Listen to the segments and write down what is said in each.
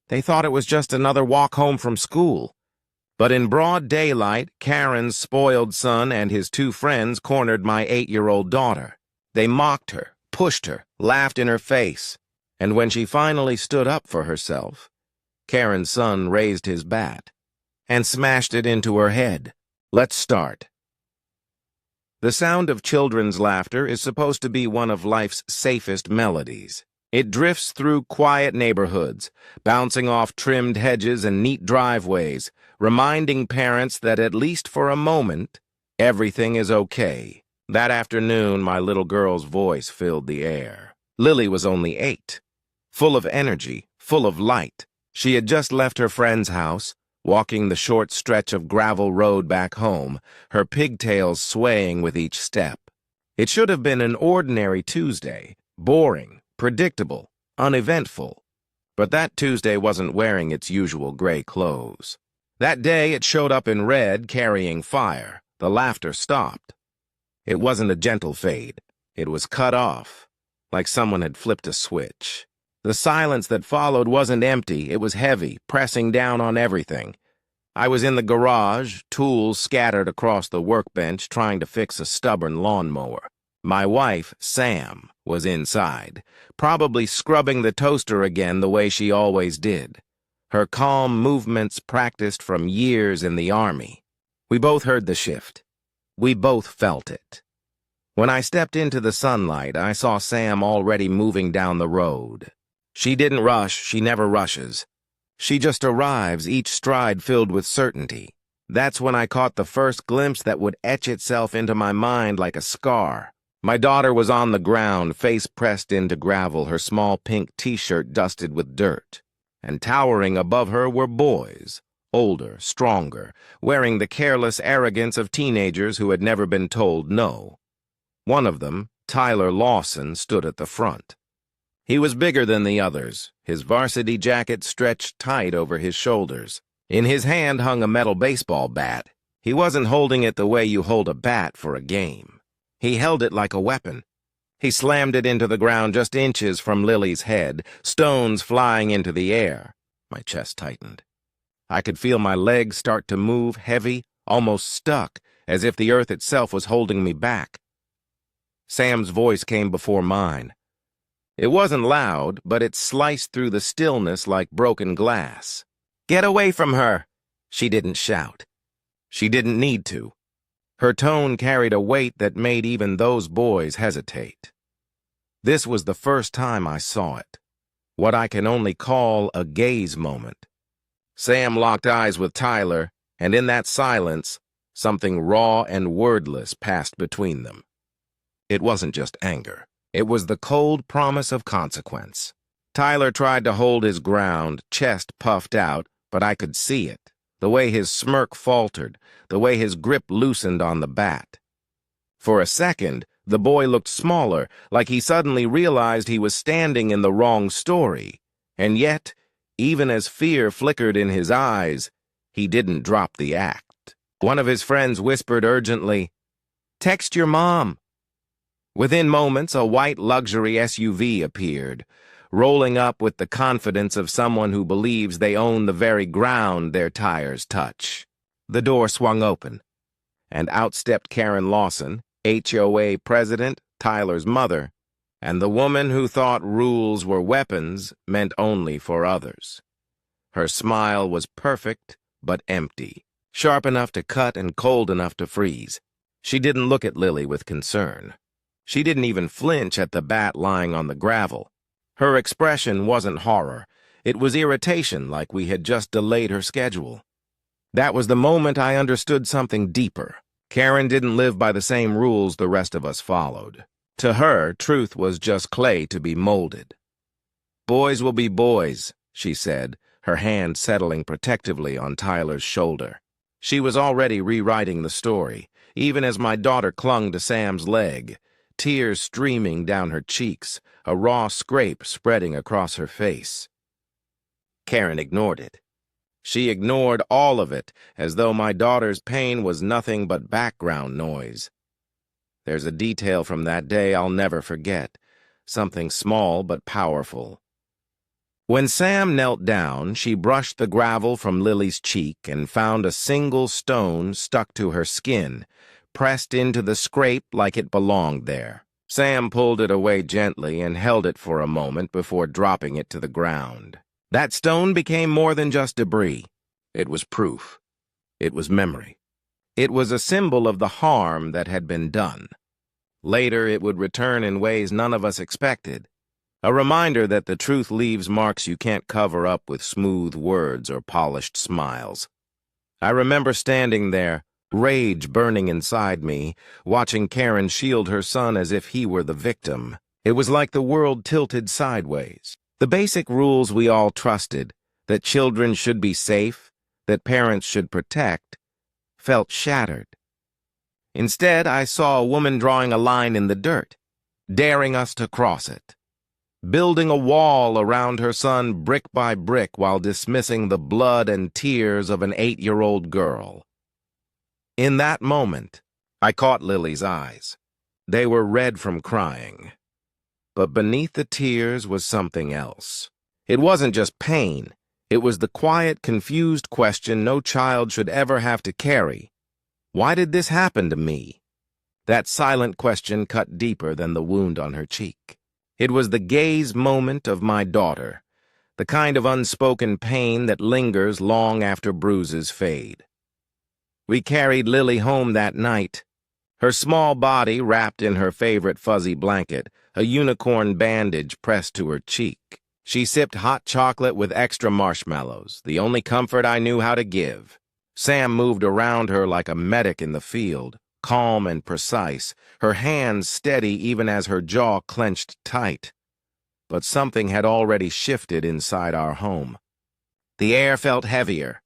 They thought it was just another walk home from school. But in broad daylight, Karen's spoiled son and his two friends cornered my 8-year-old daughter. They mocked her, pushed her, laughed in her face. And when she finally stood up for herself, Karen's son raised his bat and smashed it into her head. Let's start. The sound of children's laughter is supposed to be one of life's safest melodies. It drifts through quiet neighborhoods, bouncing off trimmed hedges and neat driveways, reminding parents that at least for a moment, everything is okay. That afternoon, my little girl's voice filled the air. Lily was only 8, full of energy, full of light. She had just left her friend's house, walking the short stretch of gravel road back home, her pigtails swaying with each step. It should have been an ordinary Tuesday, boring, predictable, uneventful. But that Tuesday wasn't wearing its usual gray clothes. That day it showed up in red, carrying fire. The laughter stopped. It wasn't a gentle fade. It was cut off, like someone had flipped a switch. The silence that followed wasn't empty. It was heavy, pressing down on everything. I was in the garage, tools scattered across the workbench, trying to fix a stubborn lawnmower. My wife, Sam, was inside, probably scrubbing the toaster again the way she always did. Her calm movements practiced from years in the Army. We both heard the shift. We both felt it. When I stepped into the sunlight, I saw Sam already moving down the road. She didn't rush, she never rushes. She just arrives, each stride filled with certainty. That's when I caught the first glimpse that would etch itself into my mind like a scar. My daughter was on the ground, face pressed into gravel, her small pink t-shirt dusted with dirt. And towering above her were boys, older, stronger, wearing the careless arrogance of teenagers who had never been told no. One of them, Tyler Lawson, stood at the front. He was bigger than the others, his varsity jacket stretched tight over his shoulders. In his hand hung a metal baseball bat. He wasn't holding it the way you hold a bat for a game. He held it like a weapon. He slammed it into the ground just inches from Lily's head, stones flying into the air. My chest tightened. I could feel my legs start to move, heavy, almost stuck, as if the earth itself was holding me back. Sam's voice came before mine. It wasn't loud, but it sliced through the stillness like broken glass. "Get away from her!" She didn't shout. She didn't need to. Her tone carried a weight that made even those boys hesitate. This was the first time I saw it. What I can only call a gaze moment. Sam locked eyes with Tyler, and in that silence, something raw and wordless passed between them. It wasn't just anger. It was the cold promise of consequence. Tyler tried to hold his ground, chest puffed out, but I could see it. The way his smirk faltered, the way his grip loosened on the bat. For a second, the boy looked smaller, like he suddenly realized he was standing in the wrong story. And yet, even as fear flickered in his eyes, he didn't drop the act. One of his friends whispered urgently, "Text your mom." Within moments, a white luxury SUV appeared, rolling up with the confidence of someone who believes they own the very ground their tires touch. The door swung open, and out stepped Karen Lawson, HOA president, Tyler's mother, and the woman who thought rules were weapons meant only for others. Her smile was perfect but empty, sharp enough to cut and cold enough to freeze. She didn't look at Lily with concern. She didn't even flinch at the bat lying on the gravel. Her expression wasn't horror. It was irritation, like we had just delayed her schedule. That was the moment I understood something deeper. Karen didn't live by the same rules the rest of us followed. To her, truth was just clay to be molded. "Boys will be boys," she said, her hand settling protectively on Tyler's shoulder. She was already rewriting the story, even as my daughter clung to Sam's leg, tears streaming down her cheeks, a raw scrape spreading across her face. Karen ignored it. She ignored all of it, as though my daughter's pain was nothing but background noise. There's a detail from that day I'll never forget, something small but powerful. When Sam knelt down, she brushed the gravel from Lily's cheek and found a single stone stuck to her skin, pressed into the scrape like it belonged there. Sam pulled it away gently and held it for a moment before dropping it to the ground. That stone became more than just debris. It was proof. It was memory. It was a symbol of the harm that had been done. Later, it would return in ways none of us expected. A reminder that the truth leaves marks you can't cover up with smooth words or polished smiles. I remember standing there, rage burning inside me, watching Karen shield her son as if he were the victim. It was like the world tilted sideways. The basic rules we all trusted, that children should be safe, that parents should protect, felt shattered. Instead, I saw a woman drawing a line in the dirt, daring us to cross it, building a wall around her son brick by brick while dismissing the blood and tears of an 8-year-old girl. In that moment, I caught Lily's eyes. They were red from crying. But beneath the tears was something else. It wasn't just pain. It was the quiet, confused question no child should ever have to carry. Why did this happen to me? That silent question cut deeper than the wound on her cheek. It was the gaze moment of my daughter, the kind of unspoken pain that lingers long after bruises fade. We carried Lily home that night, her small body wrapped in her favorite fuzzy blanket, a unicorn bandage pressed to her cheek. She sipped hot chocolate with extra marshmallows, the only comfort I knew how to give. Sam moved around her like a medic in the field, calm and precise, her hands steady even as her jaw clenched tight. But something had already shifted inside our home. The air felt heavier.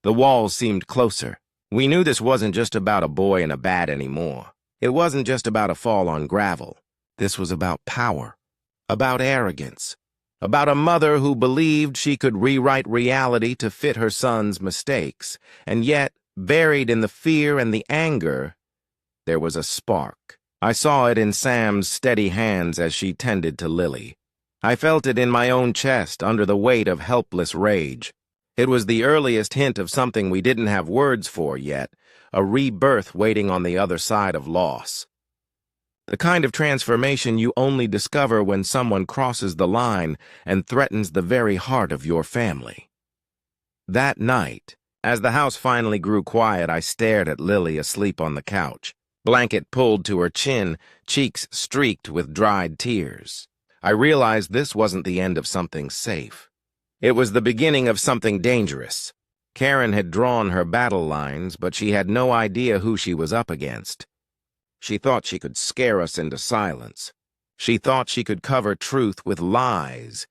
The walls seemed closer. We knew this wasn't just about a boy and a bat anymore. It wasn't just about a fall on gravel. This was about power, about arrogance, about a mother who believed she could rewrite reality to fit her son's mistakes, and yet, buried in the fear and the anger, there was a spark. I saw it in Sam's steady hands as she tended to Lily. I felt it in my own chest under the weight of helpless rage. It was the earliest hint of something we didn't have words for yet, a rebirth waiting on the other side of loss. The kind of transformation you only discover when someone crosses the line and threatens the very heart of your family. That night, as the house finally grew quiet, I stared at Lily asleep on the couch, blanket pulled to her chin, cheeks streaked with dried tears. I realized this wasn't the end of something safe. It was the beginning of something dangerous. Karen had drawn her battle lines, but she had no idea who she was up against. She thought she could scare us into silence. She thought she could cover truth with lies,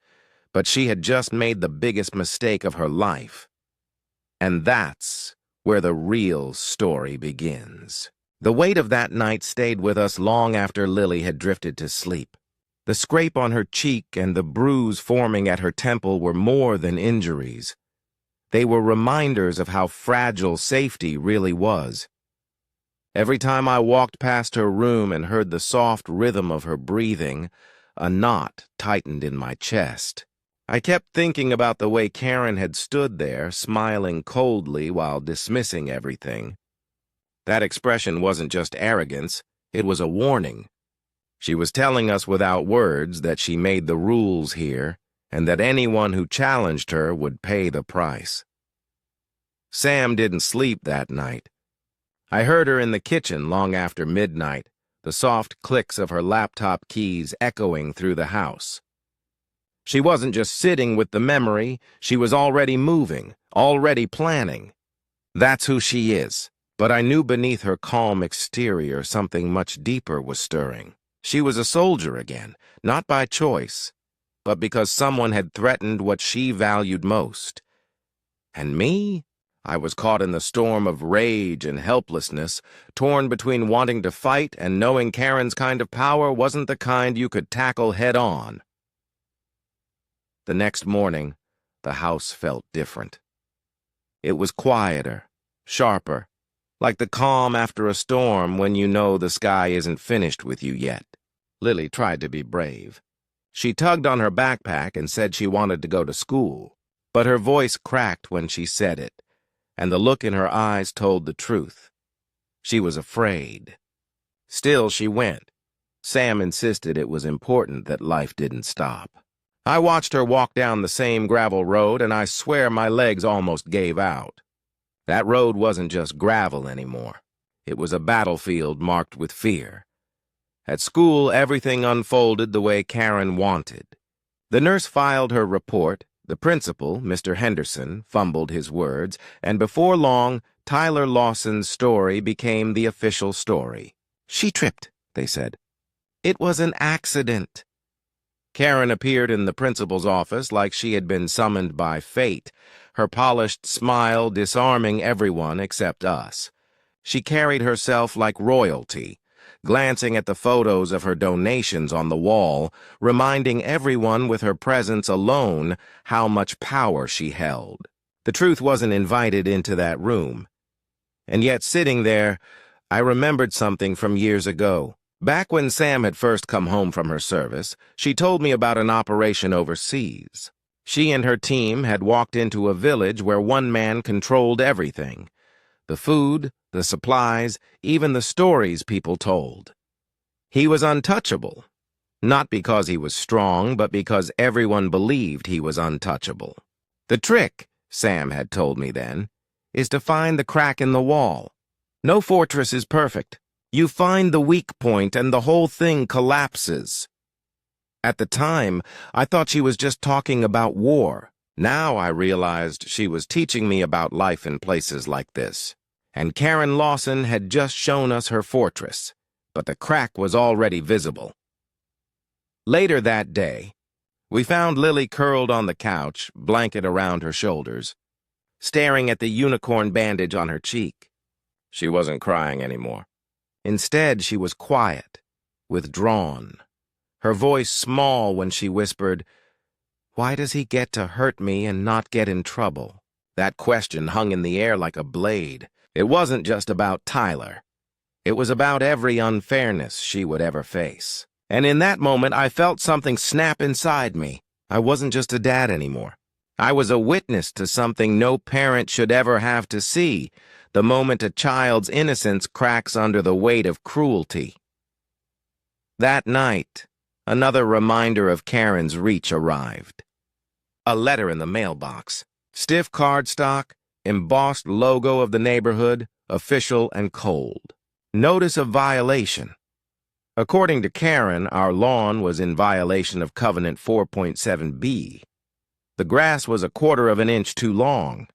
but she had just made the biggest mistake of her life. And that's where the real story begins. The weight of that night stayed with us long after Lily had drifted to sleep. The scrape on her cheek and the bruise forming at her temple were more than injuries. They were reminders of how fragile safety really was. Every time I walked past her room and heard the soft rhythm of her breathing, a knot tightened in my chest. I kept thinking about the way Karen had stood there, smiling coldly while dismissing everything. That expression wasn't just arrogance, it was a warning. She was telling us without words that she made the rules here, and that anyone who challenged her would pay the price. Sam didn't sleep that night. I heard her in the kitchen long after midnight, the soft clicks of her laptop keys echoing through the house. She wasn't just sitting with the memory, she was already moving, already planning. That's who she is. But I knew beneath her calm exterior something much deeper was stirring. She was a soldier again, not by choice, but because someone had threatened what she valued most. And me? I was caught in the storm of rage and helplessness, torn between wanting to fight and knowing Karen's kind of power wasn't the kind you could tackle head-on. The next morning, the house felt different. It was quieter, sharper, like the calm after a storm when you know the sky isn't finished with you yet. Lily tried to be brave. She tugged on her backpack and said she wanted to go to school, but her voice cracked when she said it, and the look in her eyes told the truth. She was afraid. Still, she went. Sam insisted it was important that life didn't stop. I watched her walk down the same gravel road, and I swear my legs almost gave out. That road wasn't just gravel anymore. It was a battlefield marked with fear. At school, everything unfolded the way Karen wanted. The nurse filed her report, the principal, Mr. Henderson, fumbled his words, and before long, Tyler Lawson's story became the official story. "She tripped," they said. "It was an accident." Karen appeared in the principal's office like she had been summoned by fate, her polished smile disarming everyone except us. She carried herself like royalty, glancing at the photos of her donations on the wall, reminding everyone with her presence alone how much power she held. The truth wasn't invited into that room. And yet, sitting there, I remembered something from years ago. Back when Sam had first come home from her service, she told me about an operation overseas. She and her team had walked into a village where one man controlled everything. The food, the supplies, even the stories people told. He was untouchable, not because he was strong, but because everyone believed he was untouchable. The trick, Sam had told me then, is to find the crack in the wall. No fortress is perfect. You find the weak point and the whole thing collapses. At the time, I thought she was just talking about war. Now I realized she was teaching me about life in places like this. And Karen Lawson had just shown us her fortress, but the crack was already visible. Later that day, we found Lily curled on the couch, blanket around her shoulders, staring at the unicorn bandage on her cheek. She wasn't crying anymore. Instead, she was quiet, withdrawn. Her voice small when she whispered, "Why does he get to hurt me and not get in trouble?" That question hung in the air like a blade. It wasn't just about Tyler. It was about every unfairness she would ever face. And in that moment, I felt something snap inside me. I wasn't just a dad anymore. I was a witness to something no parent should ever have to see, the moment a child's innocence cracks under the weight of cruelty. That night, another reminder of Karen's reach arrived. A letter in the mailbox. Stiff cardstock, embossed logo of the neighborhood, official and cold. Notice of violation. According to Karen, our lawn was in violation of Covenant 4.7b. The grass was 1/4 of an inch too long.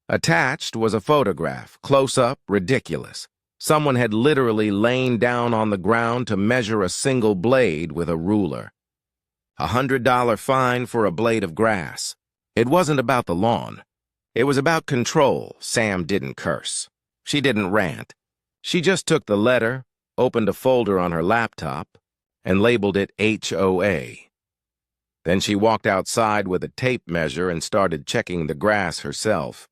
Attached was a photograph, close-up, ridiculous. Someone had literally lain down on the ground to measure a single blade with a ruler. $100 fine for a blade of grass. It wasn't about the lawn. It was about control. Sam didn't curse. She didn't rant. She just took the letter, opened a folder on her laptop, and labeled it HOA. Then she walked outside with a tape measure and started checking the grass herself.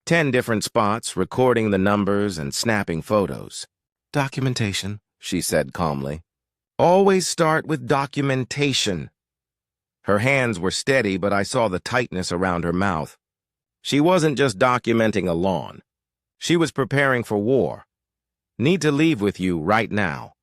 10 different spots, recording the numbers and snapping photos. "Documentation," she said calmly. "Always start with documentation." Her hands were steady, but I saw the tightness around her mouth. She wasn't just documenting a lawn. She was preparing for war. "Need to leave with you right now.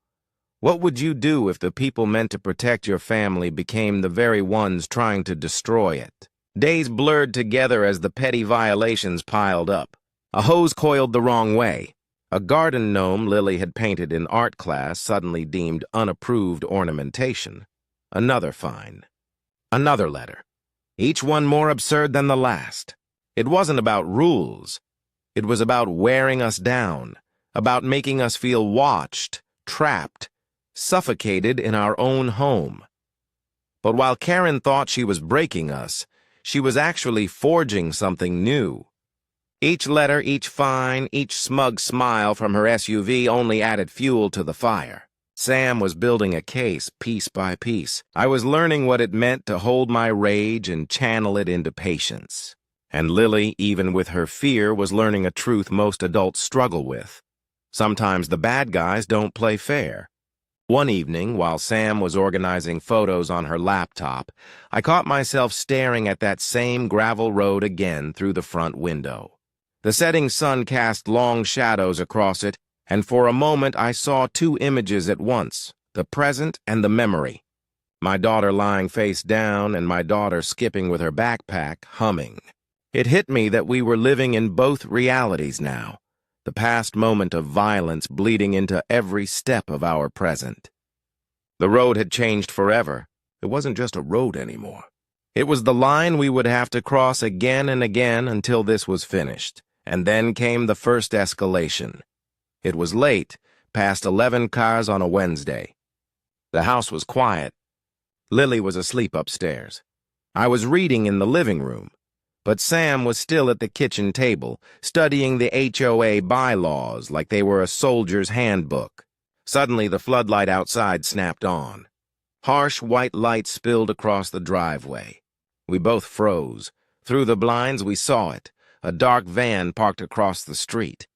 What would you do if the people meant to protect your family became the very ones trying to destroy it?" Days blurred together as the petty violations piled up. A hose coiled the wrong way. A garden gnome Lily had painted in art class suddenly deemed unapproved ornamentation. Another fine. Another letter. Each one more absurd than the last. It wasn't about rules. It was about wearing us down, about making us feel watched, trapped, suffocated in our own home. But while Karen thought she was breaking us, she was actually forging something new. Each letter, each fine, each smug smile from her SUV only added fuel to the fire. Sam was building a case piece by piece. I was learning what it meant to hold my rage and channel it into patience. And Lily, even with her fear, was learning a truth most adults struggle with. Sometimes the bad guys don't play fair. One evening, while Sam was organizing photos on her laptop, I caught myself staring at that same gravel road again through the front window. The setting sun cast long shadows across it, and for a moment I saw two images at once, the present and the memory. My daughter lying face down and my daughter skipping with her backpack, humming. It hit me that we were living in both realities now, the past moment of violence bleeding into every step of our present. The road had changed forever. It wasn't just a road anymore. It was the line we would have to cross again and again until this was finished. And then came the first escalation. It was late, past 11 cars on a Wednesday. The house was quiet. Lily was asleep upstairs. I was reading in the living room, but Sam was still at the kitchen table, studying the HOA bylaws like they were a soldier's handbook. Suddenly, the floodlight outside snapped on. Harsh white light spilled across the driveway. We both froze. Through the blinds, we saw it, a dark van parked across the street.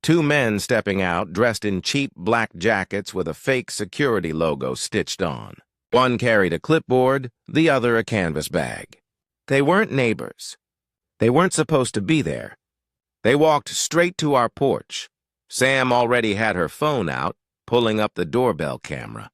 Two men stepping out, dressed in cheap black jackets with a fake security logo stitched on. One carried a clipboard, the other a canvas bag. They weren't neighbors. They weren't supposed to be there. They walked straight to our porch. Sam already had her phone out, pulling up the doorbell camera.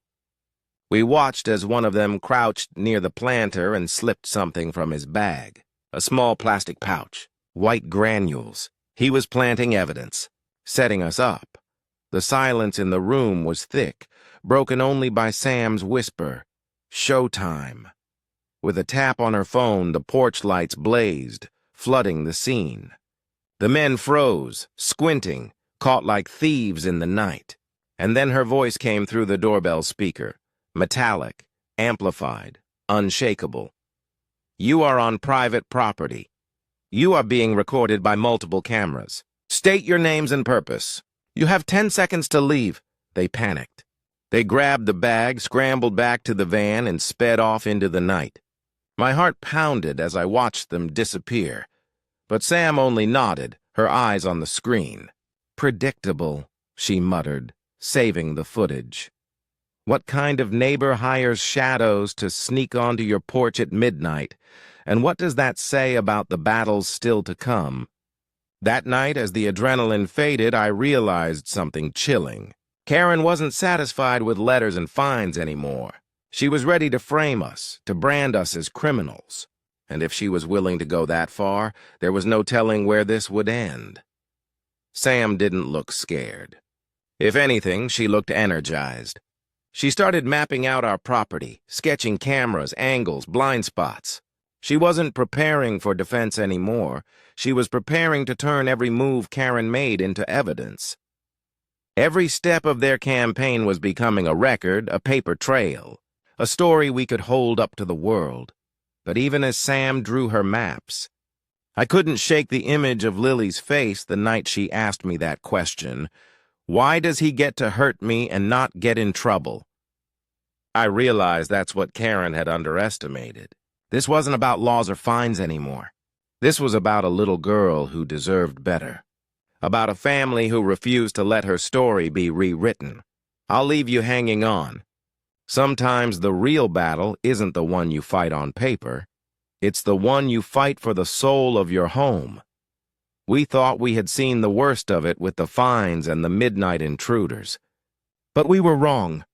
We watched as one of them crouched near the planter and slipped something from his bag. A small plastic pouch, white granules. He was planting evidence, setting us up. The silence in the room was thick, broken only by Sam's whisper, "Showtime." With a tap on her phone, the porch lights blazed, flooding the scene. The men froze, squinting, caught like thieves in the night. And then her voice came through the doorbell speaker, metallic, amplified, unshakable. "You are on private property. You are being recorded by multiple cameras. State your names and purpose. You have 10 seconds to leave." They panicked. They grabbed the bag, scrambled back to the van, and sped off into the night. My heart pounded as I watched them disappear. But Sam only nodded, her eyes on the screen. "Predictable," she muttered, saving the footage. What kind of neighbor hires shadows to sneak onto your porch at midnight? And what does that say about the battles still to come? That night, as the adrenaline faded, I realized something chilling. Karen wasn't satisfied with letters and fines anymore. She was ready to frame us, to brand us as criminals. And if she was willing to go that far, there was no telling where this would end. Sam didn't look scared. If anything, she looked energized. She started mapping out our property, sketching cameras, angles, blind spots. She wasn't preparing for defense anymore. She was preparing to turn every move Karen made into evidence. Every step of their campaign was becoming a record, a paper trail, a story we could hold up to the world. But even as Sam drew her maps, I couldn't shake the image of Lily's face the night she asked me that question. Why does he get to hurt me and not get in trouble? I realized that's what Karen had underestimated. This wasn't about laws or fines anymore. This was about a little girl who deserved better. About a family who refused to let her story be rewritten. I'll leave you hanging on. Sometimes the real battle isn't the one you fight on paper. It's the one you fight for the soul of your home. We thought we had seen the worst of it with the fines and the midnight intruders. But we were wrong.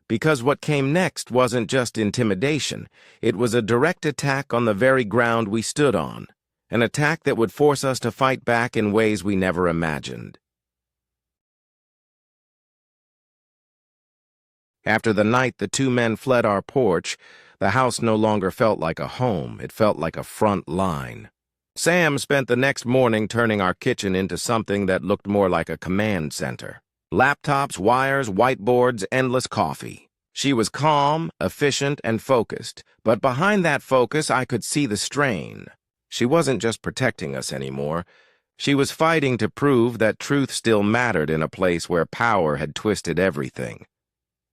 Because what came next wasn't just intimidation. It was a direct attack on the very ground we stood on. An attack that would force us to fight back in ways we never imagined. After the night the two men fled our porch, the house no longer felt like a home. It felt like a front line. Sam spent the next morning turning our kitchen into something that looked more like a command center. Laptops, wires, whiteboards, endless coffee. She was calm, efficient, and focused, but behind that focus I could see the strain. She wasn't just protecting us anymore. She was fighting to prove that truth still mattered in a place where power had twisted everything.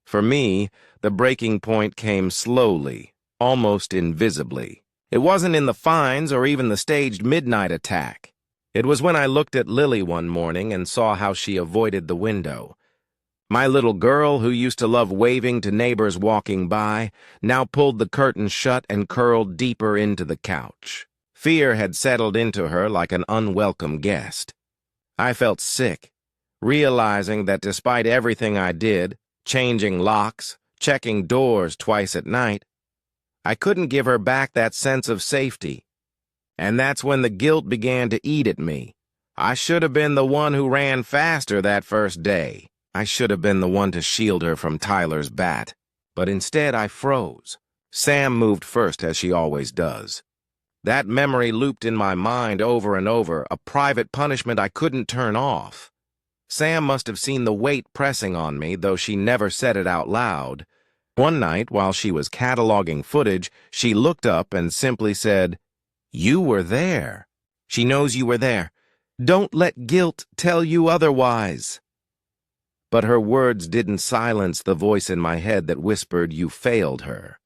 For me, the breaking point came slowly, almost invisibly. It wasn't in the fines or even the staged midnight attack. It was when I looked at Lily one morning and saw how she avoided the window. My little girl, who used to love waving to neighbors walking by, now pulled the curtain shut and curled deeper into the couch. Fear had settled into her like an unwelcome guest. I felt sick, realizing that despite everything I did, changing locks, checking doors twice at night, I couldn't give her back that sense of safety. And that's when the guilt began to eat at me. I should have been the one who ran faster that first day. I should have been the one to shield her from Tyler's bat. But instead I froze. Sam moved first, as she always does. That memory looped in my mind over and over, a private punishment I couldn't turn off. Sam must have seen the weight pressing on me, though she never said it out loud. One night, while she was cataloging footage, she looked up and simply said, "You were there. She knows you were there. Don't let guilt tell you otherwise." But her words didn't silence the voice in my head that whispered, "You failed her."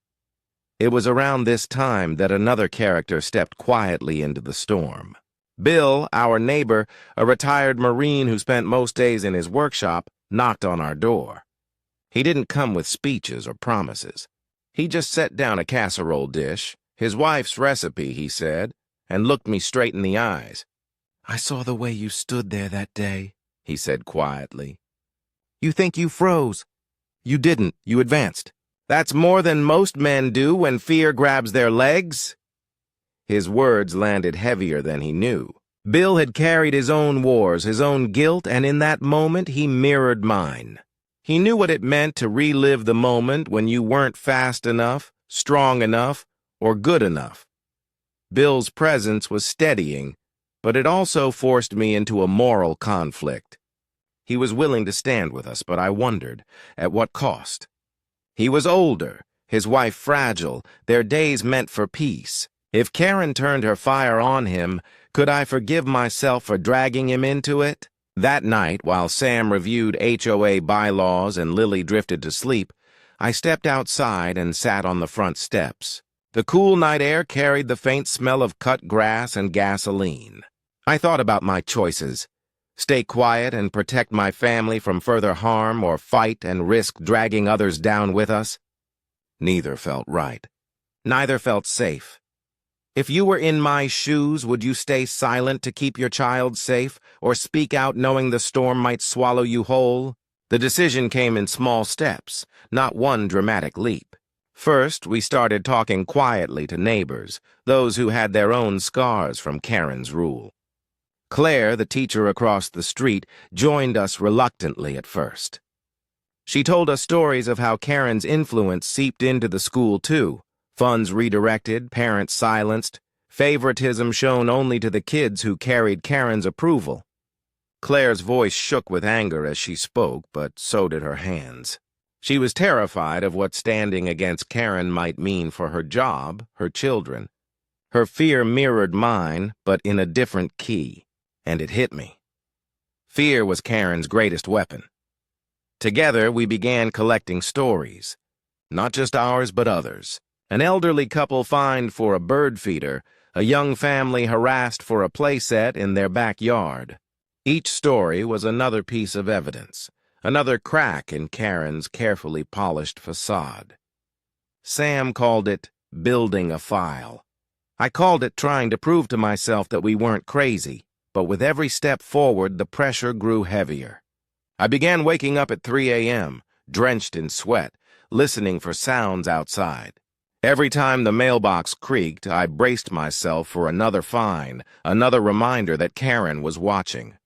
It was around this time that another character stepped quietly into the storm. Bill, our neighbor, a retired Marine who spent most days in his workshop, knocked on our door. He didn't come with speeches or promises. He just set down a casserole dish, his wife's recipe, he said, and looked me straight in the eyes. "I saw the way you stood there that day," he said quietly. "You think you froze. You didn't. You advanced. That's more than most men do when fear grabs their legs." His words landed heavier than he knew. Bill had carried his own wars, his own guilt, and in that moment he mirrored mine. He knew what it meant to relive the moment when you weren't fast enough, strong enough, or good enough. Bill's presence was steadying, but it also forced me into a moral conflict. He was willing to stand with us, but I wondered, at what cost? He was older, his wife fragile, their days meant for peace. If Karen turned her fire on him, could I forgive myself for dragging him into it? That night, while Sam reviewed HOA bylaws and Lily drifted to sleep, I stepped outside and sat on the front steps. The cool night air carried the faint smell of cut grass and gasoline. I thought about my choices. Stay quiet and protect my family from further harm, or fight and risk dragging others down with us? Neither felt right. Neither felt safe. If you were in my shoes, would you stay silent to keep your child safe, or speak out knowing the storm might swallow you whole? The decision came in small steps, not one dramatic leap. First, we started talking quietly to neighbors, those who had their own scars from Karen's rule. Claire, the teacher across the street, joined us reluctantly at first. She told us stories of how Karen's influence seeped into the school too. Funds redirected, parents silenced, favoritism shown only to the kids who carried Karen's approval. Claire's voice shook with anger as she spoke, but so did her hands. She was terrified of what standing against Karen might mean for her job, her children. Her fear mirrored mine, but in a different key. And it hit me. Fear was Karen's greatest weapon. Together, we began collecting stories. Not just ours, but others. An elderly couple fined for a bird feeder, a young family harassed for a playset in their backyard. Each story was another piece of evidence, another crack in Karen's carefully polished facade. Sam called it building a file. I called it trying to prove to myself that we weren't crazy. But with every step forward, the pressure grew heavier. I began waking up at 3 a.m., drenched in sweat, listening for sounds outside. Every time the mailbox creaked, I braced myself for another fine, another reminder that Karen was watching.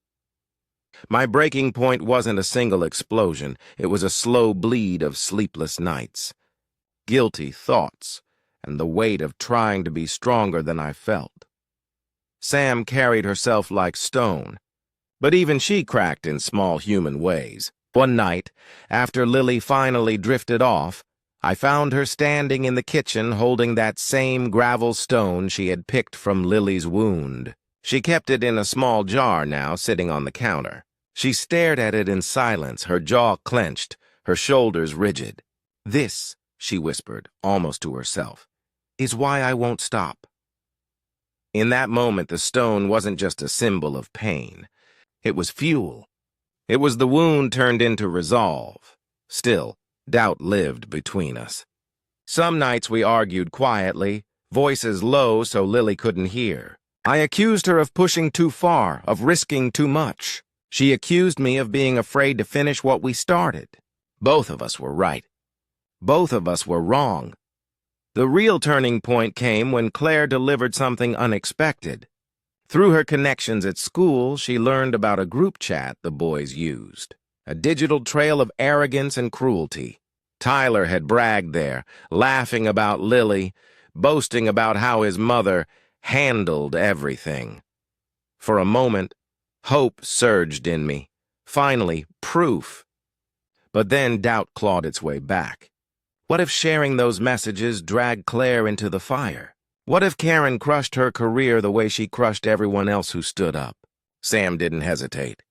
My breaking point wasn't a single explosion. It was a slow bleed of sleepless nights, guilty thoughts, and the weight of trying to be stronger than I felt. Sam carried herself like stone, but even she cracked in small human ways. One night, after Lily finally drifted off, I found her standing in the kitchen holding that same gravel stone she had picked from Lily's wound. She kept it in a small jar now, sitting on the counter. She stared at it in silence, her jaw clenched, her shoulders rigid. "This," she whispered, almost to herself, "is why I won't stop." In that moment, the stone wasn't just a symbol of pain. It was fuel. It was the wound turned into resolve. Still, doubt lived between us. Some nights we argued quietly, voices low so Lily couldn't hear. I accused her of pushing too far, of risking too much. She accused me of being afraid to finish what we started. Both of us were right. Both of us were wrong. The real turning point came when Claire delivered something unexpected. Through her connections at school, she learned about a group chat the boys used. A digital trail of arrogance and cruelty. Tyler had bragged there, laughing about Lily, boasting about how his mother handled everything. For a moment, hope surged in me. Finally, proof. But then doubt clawed its way back. What if sharing those messages dragged Claire into the fire? What if Karen crushed her career the way she crushed everyone else who stood up? Sam didn't hesitate.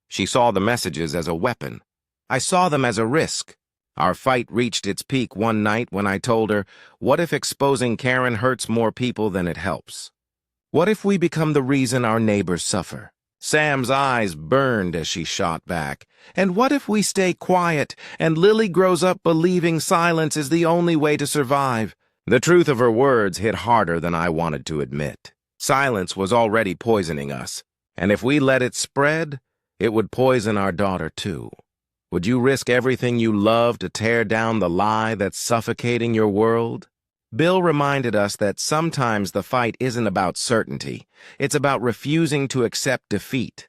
She saw the messages as a weapon. I saw them as a risk. Our fight reached its peak one night when I told her, what if exposing Karen hurts more people than it helps? What if we become the reason our neighbors suffer? Sam's eyes burned as she shot back. And what if we stay quiet and Lily grows up believing silence is the only way to survive? The truth of her words hit harder than I wanted to admit. Silence was already poisoning us, and if we let it spread, it would poison our daughter too. Would you risk everything you love to tear down the lie that's suffocating your world? Bill reminded us that sometimes the fight isn't about certainty. It's about refusing to accept defeat.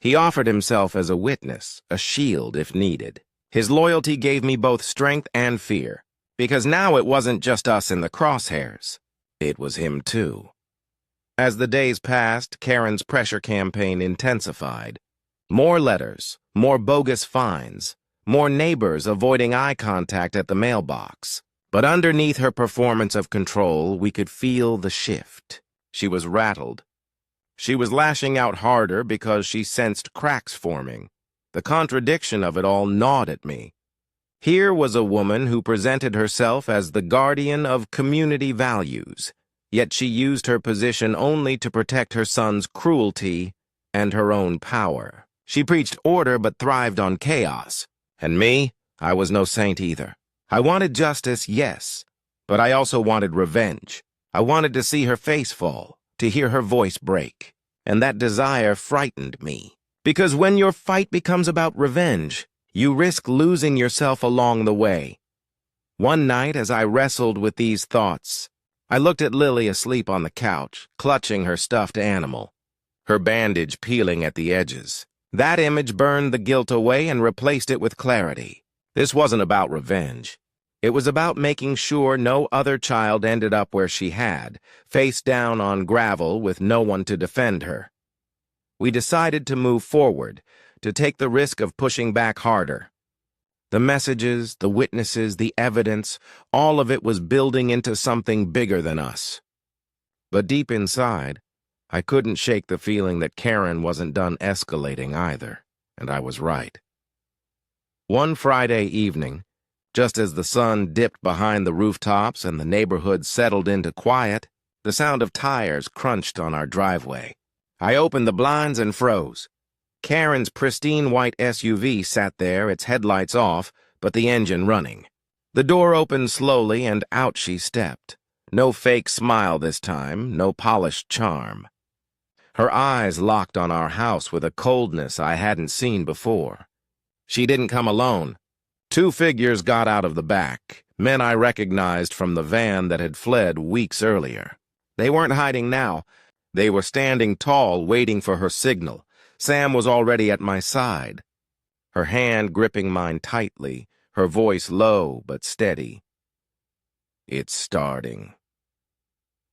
He offered himself as a witness, a shield if needed. His loyalty gave me both strength and fear, because now it wasn't just us in the crosshairs. It was him too. As the days passed, Karen's pressure campaign intensified. More letters, more bogus fines, more neighbors avoiding eye contact at the mailbox. But underneath her performance of control, we could feel the shift. She was rattled. She was lashing out harder because she sensed cracks forming. The contradiction of it all gnawed at me. Here was a woman who presented herself as the guardian of community values, yet she used her position only to protect her son's cruelty and her own power. She preached order but thrived on chaos. And me, I was no saint either. I wanted justice, yes, but I also wanted revenge. I wanted to see her face fall, to hear her voice break. And that desire frightened me. Because when your fight becomes about revenge, you risk losing yourself along the way. One night, as I wrestled with these thoughts, I looked at Lily asleep on the couch, clutching her stuffed animal, her bandage peeling at the edges. That image burned the guilt away and replaced it with clarity. This wasn't about revenge. It was about making sure no other child ended up where she had, face down on gravel with no one to defend her. We decided to move forward, to take the risk of pushing back harder. The messages, the witnesses, the evidence, all of it was building into something bigger than us. But deep inside, I couldn't shake the feeling that Karen wasn't done escalating either, and I was right. One Friday evening, just as the sun dipped behind the rooftops and the neighborhood settled into quiet, the sound of tires crunched on our driveway. I opened the blinds and froze. Karen's pristine white SUV sat there, its headlights off, but the engine running. The door opened slowly, and out she stepped. No fake smile this time, no polished charm. Her eyes locked on our house with a coldness I hadn't seen before. She didn't come alone. Two figures got out of the back, men I recognized from the van that had fled weeks earlier. They weren't hiding now. They were standing tall, waiting for her signal. Sam was already at my side, her hand gripping mine tightly, her voice low but steady. It's starting.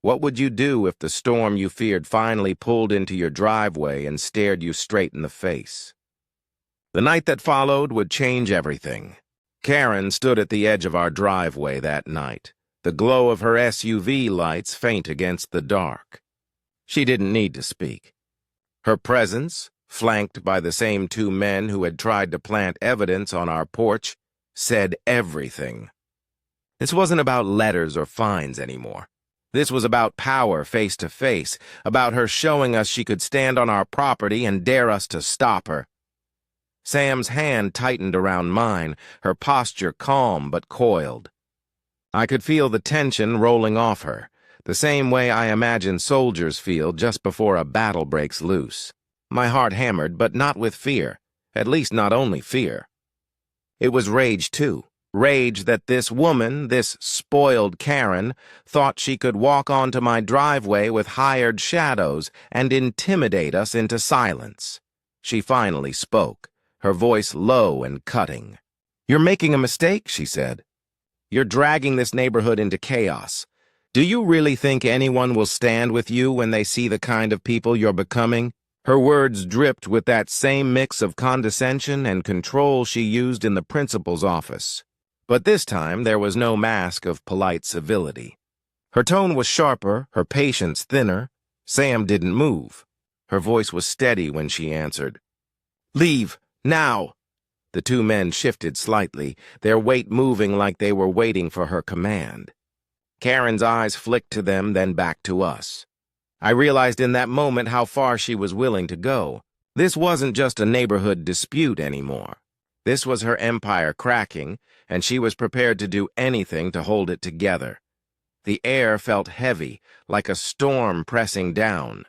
What would you do if the storm you feared finally pulled into your driveway and stared you straight in the face? The night that followed would change everything. Karen stood at the edge of our driveway that night, the glow of her SUV lights faint against the dark. She didn't need to speak. Her presence, flanked by the same two men who had tried to plant evidence on our porch, said everything. This wasn't about letters or fines anymore. This was about power face to face, about her showing us she could stand on our property and dare us to stop her. Sam's hand tightened around mine, her posture calm but coiled. I could feel the tension rolling off her, the same way I imagine soldiers feel just before a battle breaks loose. My heart hammered, but not with fear, at least not only fear. It was rage, too. Rage that this woman, this spoiled Karen, thought she could walk onto my driveway with hired shadows and intimidate us into silence. She finally spoke, her voice low and cutting. "You're making a mistake," she said. "You're dragging this neighborhood into chaos. Do you really think anyone will stand with you when they see the kind of people you're becoming?" Her words dripped with that same mix of condescension and control she used in the principal's office. But this time there was no mask of polite civility. Her tone was sharper, her patience thinner. Sam didn't move. Her voice was steady when she answered. "Leave, now!" The two men shifted slightly, their weight moving like they were waiting for her command. Karen's eyes flicked to them, then back to us. I realized in that moment how far she was willing to go. This wasn't just a neighborhood dispute anymore. This was her empire cracking, and she was prepared to do anything to hold it together. The air felt heavy, like a storm pressing down.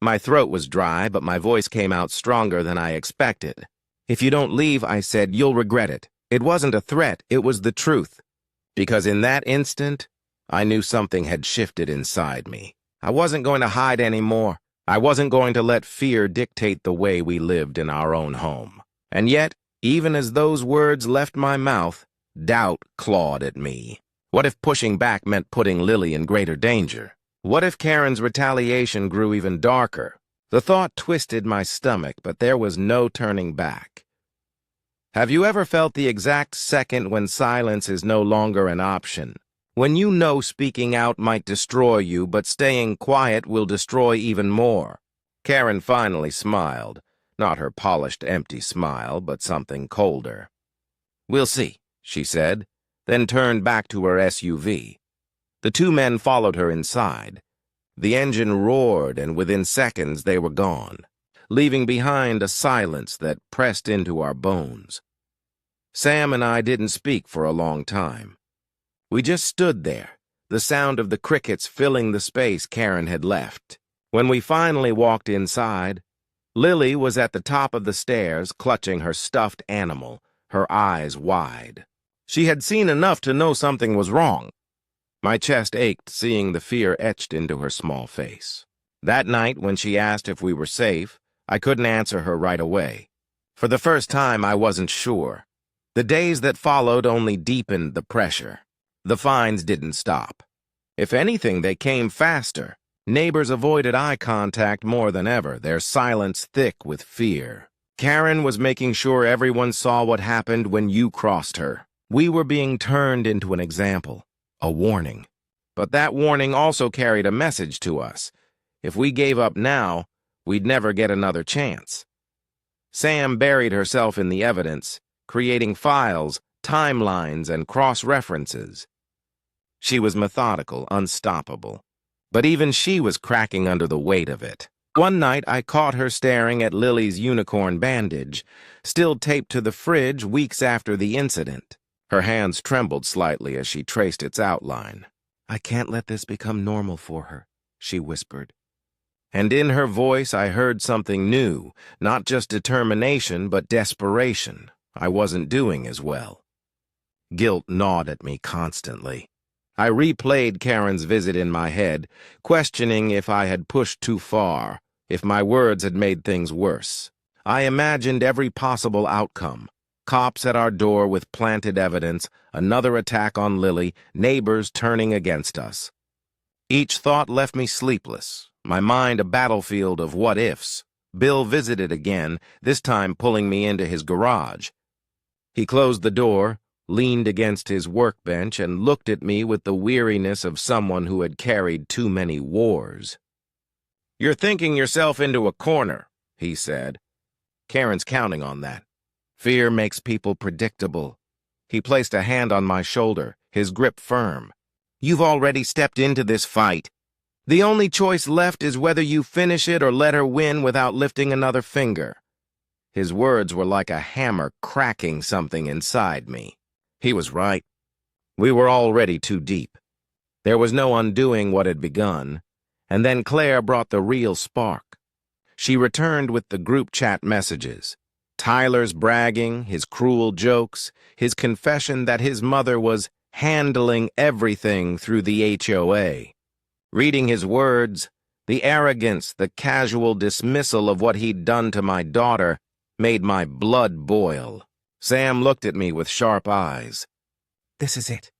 My throat was dry, but my voice came out stronger than I expected. "If you don't leave," I said, "you'll regret it." It wasn't a threat, it was the truth. Because in that instant, I knew something had shifted inside me. I wasn't going to hide anymore. I wasn't going to let fear dictate the way we lived in our own home. And yet, even as those words left my mouth, doubt clawed at me. What if pushing back meant putting Lily in greater danger? What if Karen's retaliation grew even darker? The thought twisted my stomach, but there was no turning back. Have you ever felt the exact second when silence is no longer an option? When you know speaking out might destroy you, but staying quiet will destroy even more? Karen finally smiled. Not her polished, empty smile, but something colder. "We'll see," she said, then turned back to her SUV. The two men followed her inside. The engine roared, and within seconds they were gone, leaving behind a silence that pressed into our bones. Sam and I didn't speak for a long time. We just stood there, the sound of the crickets filling the space Karen had left. When we finally walked inside, Lily was at the top of the stairs, clutching her stuffed animal, her eyes wide. She had seen enough to know something was wrong. My chest ached, seeing the fear etched into her small face. That night, when she asked if we were safe, I couldn't answer her right away. For the first time, I wasn't sure. The days that followed only deepened the pressure. The fines didn't stop. If anything, they came faster. Neighbors avoided eye contact more than ever, their silence thick with fear. Karen was making sure everyone saw what happened when you crossed her. We were being turned into an example, a warning. But that warning also carried a message to us. If we gave up now, we'd never get another chance. Sam buried herself in the evidence, creating files, timelines, and cross-references. She was methodical, unstoppable. But even she was cracking under the weight of it. One night, I caught her staring at Lily's unicorn bandage, still taped to the fridge weeks after the incident. Her hands trembled slightly as she traced its outline. "I can't let this become normal for her," she whispered. And in her voice, I heard something new, not just determination, but desperation. I wasn't doing as well. Guilt gnawed at me constantly. I replayed Karen's visit in my head, questioning if I had pushed too far, if my words had made things worse. I imagined every possible outcome. Cops at our door with planted evidence, another attack on Lily, neighbors turning against us. Each thought left me sleepless, my mind a battlefield of what-ifs. Bill visited again, this time pulling me into his garage. He closed the door, leaned against his workbench, and looked at me with the weariness of someone who had carried too many wars. "You're thinking yourself into a corner," he said. "Karen's counting on that. Fear makes people predictable." He placed a hand on my shoulder, his grip firm. "You've already stepped into this fight. The only choice left is whether you finish it or let her win without lifting another finger." His words were like a hammer cracking something inside me. He was right. We were already too deep. There was no undoing what had begun, and then Claire brought the real spark. She returned with the group chat messages. Tyler's bragging, his cruel jokes, his confession that his mother was handling everything through the HOA. Reading his words, the arrogance, the casual dismissal of what he'd done to my daughter made my blood boil. Sam looked at me with sharp eyes. "This is it.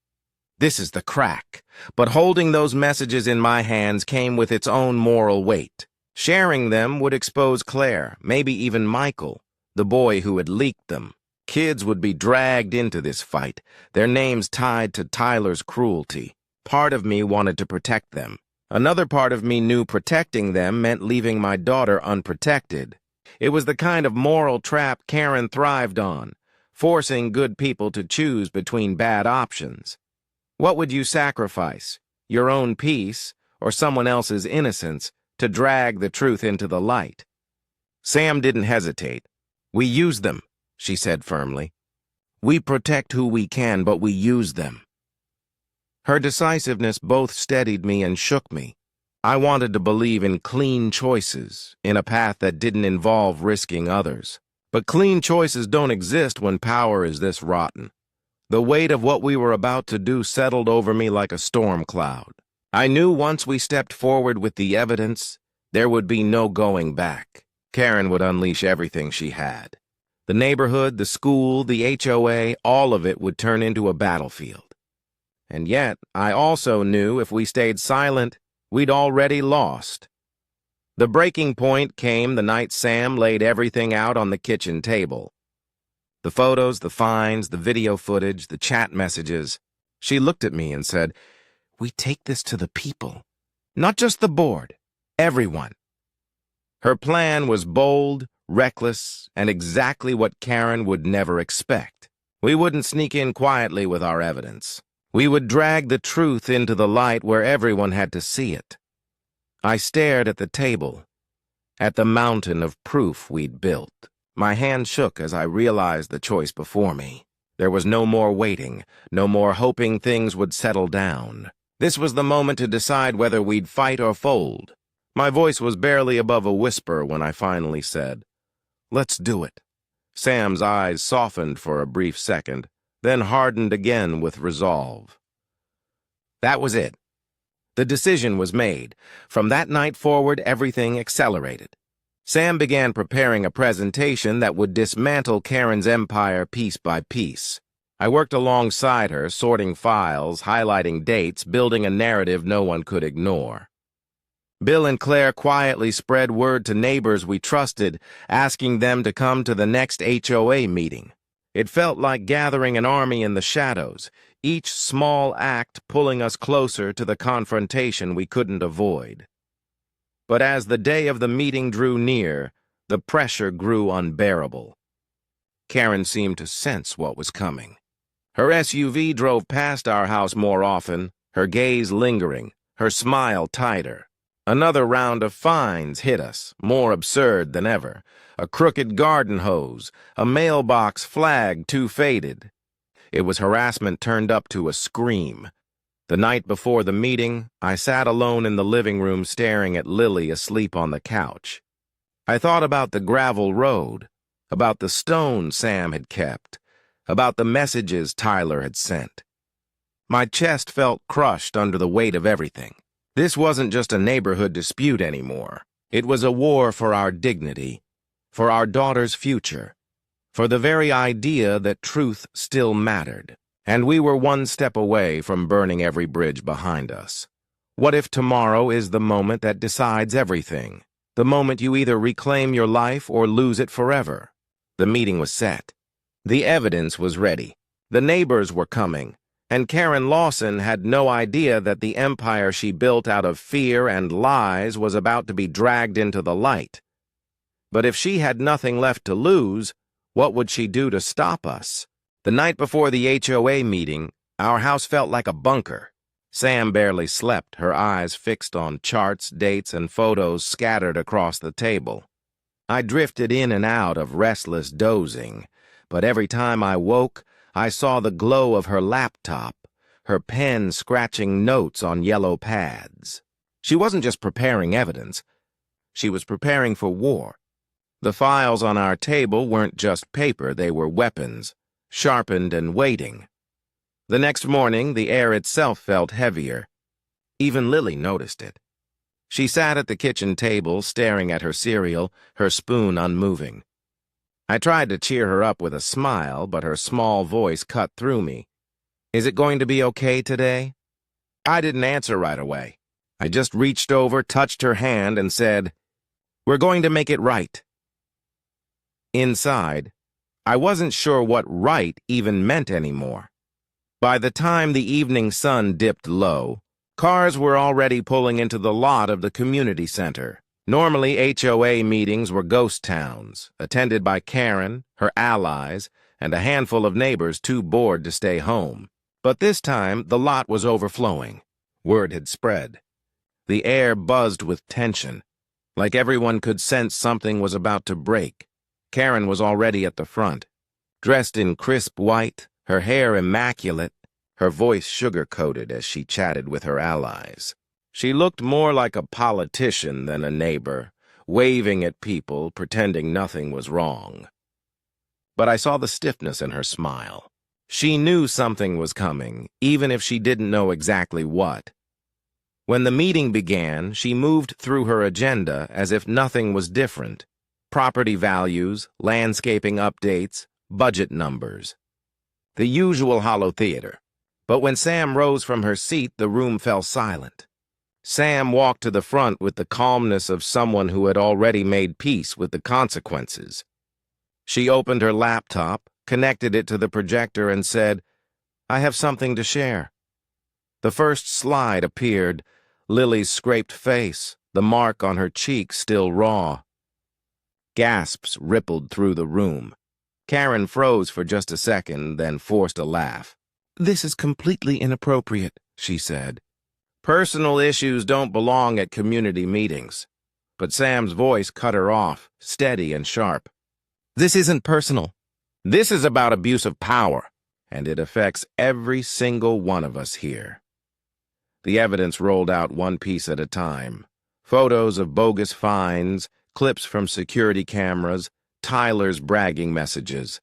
This is the crack." But holding those messages in my hands came with its own moral weight. Sharing them would expose Claire, maybe even Michael, the boy who had leaked them. Kids would be dragged into this fight, their names tied to Tyler's cruelty. Part of me wanted to protect them. Another part of me knew protecting them meant leaving my daughter unprotected. It was the kind of moral trap Karen thrived on, forcing good people to choose between bad options. What would you sacrifice, your own peace or someone else's innocence, to drag the truth into the light? Sam didn't hesitate. "We use them," she said firmly. "We protect who we can, but we use them." Her decisiveness both steadied me and shook me. I wanted to believe in clean choices, in a path that didn't involve risking others. But clean choices don't exist when power is this rotten. The weight of what we were about to do settled over me like a storm cloud. I knew once we stepped forward with the evidence, there would be no going back. Karen would unleash everything she had. The neighborhood, the school, the HOA, all of it would turn into a battlefield. And yet, I also knew if we stayed silent, we'd already lost. The breaking point came the night Sam laid everything out on the kitchen table. The photos, the fines, the video footage, the chat messages. She looked at me and said, "We take this to the people. Not just the board. Everyone." Her plan was bold, reckless, and exactly what Karen would never expect. We wouldn't sneak in quietly with our evidence. We would drag the truth into the light where everyone had to see it. I stared at the table, at the mountain of proof we'd built. My hand shook as I realized the choice before me. There was no more waiting, no more hoping things would settle down. This was the moment to decide whether we'd fight or fold. My voice was barely above a whisper when I finally said, "Let's do it." Sam's eyes softened for a brief second, then hardened again with resolve. That was it. The decision was made. From that night forward, everything accelerated. Sam began preparing a presentation that would dismantle Karen's empire piece by piece. I worked alongside her, sorting files, highlighting dates, building a narrative no one could ignore. Bill and Claire quietly spread word to neighbors we trusted, asking them to come to the next HOA meeting. It felt like gathering an army in the shadows, each small act pulling us closer to the confrontation we couldn't avoid. But as the day of the meeting drew near, the pressure grew unbearable. Karen seemed to sense what was coming. Her SUV drove past our house more often, her gaze lingering, her smile tighter. Another round of fines hit us, more absurd than ever. A crooked garden hose, a mailbox flag too faded. It was harassment turned up to a scream. The night before the meeting, I sat alone in the living room staring at Lily asleep on the couch. I thought about the gravel road, about the stone Sam had kept, about the messages Tyler had sent. My chest felt crushed under the weight of everything. This wasn't just a neighborhood dispute anymore. It was a war for our dignity, for our daughter's future, for the very idea that truth still mattered. And we were one step away from burning every bridge behind us. What if tomorrow is the moment that decides everything? The moment you either reclaim your life or lose it forever? The meeting was set. The evidence was ready. The neighbors were coming. And Karen Lawson had no idea that the empire she built out of fear and lies was about to be dragged into the light. But if she had nothing left to lose, what would she do to stop us? The night before the HOA meeting, our house felt like a bunker. Sam barely slept, her eyes fixed on charts, dates, and photos scattered across the table. I drifted in and out of restless dozing, but every time I woke, I saw the glow of her laptop, her pen scratching notes on yellow pads. She wasn't just preparing evidence. She was preparing for war. The files on our table weren't just paper, they were weapons, sharpened and waiting. The next morning, the air itself felt heavier. Even Lily noticed it. She sat at the kitchen table, staring at her cereal, her spoon unmoving. I tried to cheer her up with a smile, but her small voice cut through me. "Is it going to be okay today?" I didn't answer right away. I just reached over, touched her hand, and said, "We're going to make it right." Inside, I wasn't sure what right even meant anymore. By the time the evening sun dipped low, cars were already pulling into the lot of the community center. Normally, HOA meetings were ghost towns, attended by Karen, her allies, and a handful of neighbors too bored to stay home. But this time, the lot was overflowing. Word had spread. The air buzzed with tension, like everyone could sense something was about to break. Karen was already at the front, dressed in crisp white, her hair immaculate, her voice sugar-coated as she chatted with her allies. She looked more like a politician than a neighbor, waving at people, pretending nothing was wrong. But I saw the stiffness in her smile. She knew something was coming, even if she didn't know exactly what. When the meeting began, she moved through her agenda as if nothing was different. Property values, landscaping updates, budget numbers. The usual hollow theater. But when Sam rose from her seat, the room fell silent. Sam walked to the front with the calmness of someone who had already made peace with the consequences. She opened her laptop, connected it to the projector, and said, "I have something to share." The first slide appeared, Lily's scraped face, the mark on her cheek still raw. Gasps rippled through the room. Karen froze for just a second, then forced a laugh. "This is completely inappropriate," she said. "Personal issues don't belong at community meetings." But Sam's voice cut her off, steady and sharp. "This isn't personal. This is about abuse of power, and it affects every single one of us here." The evidence rolled out one piece at a time. Photos of bogus fines, clips from security cameras, Tyler's bragging messages.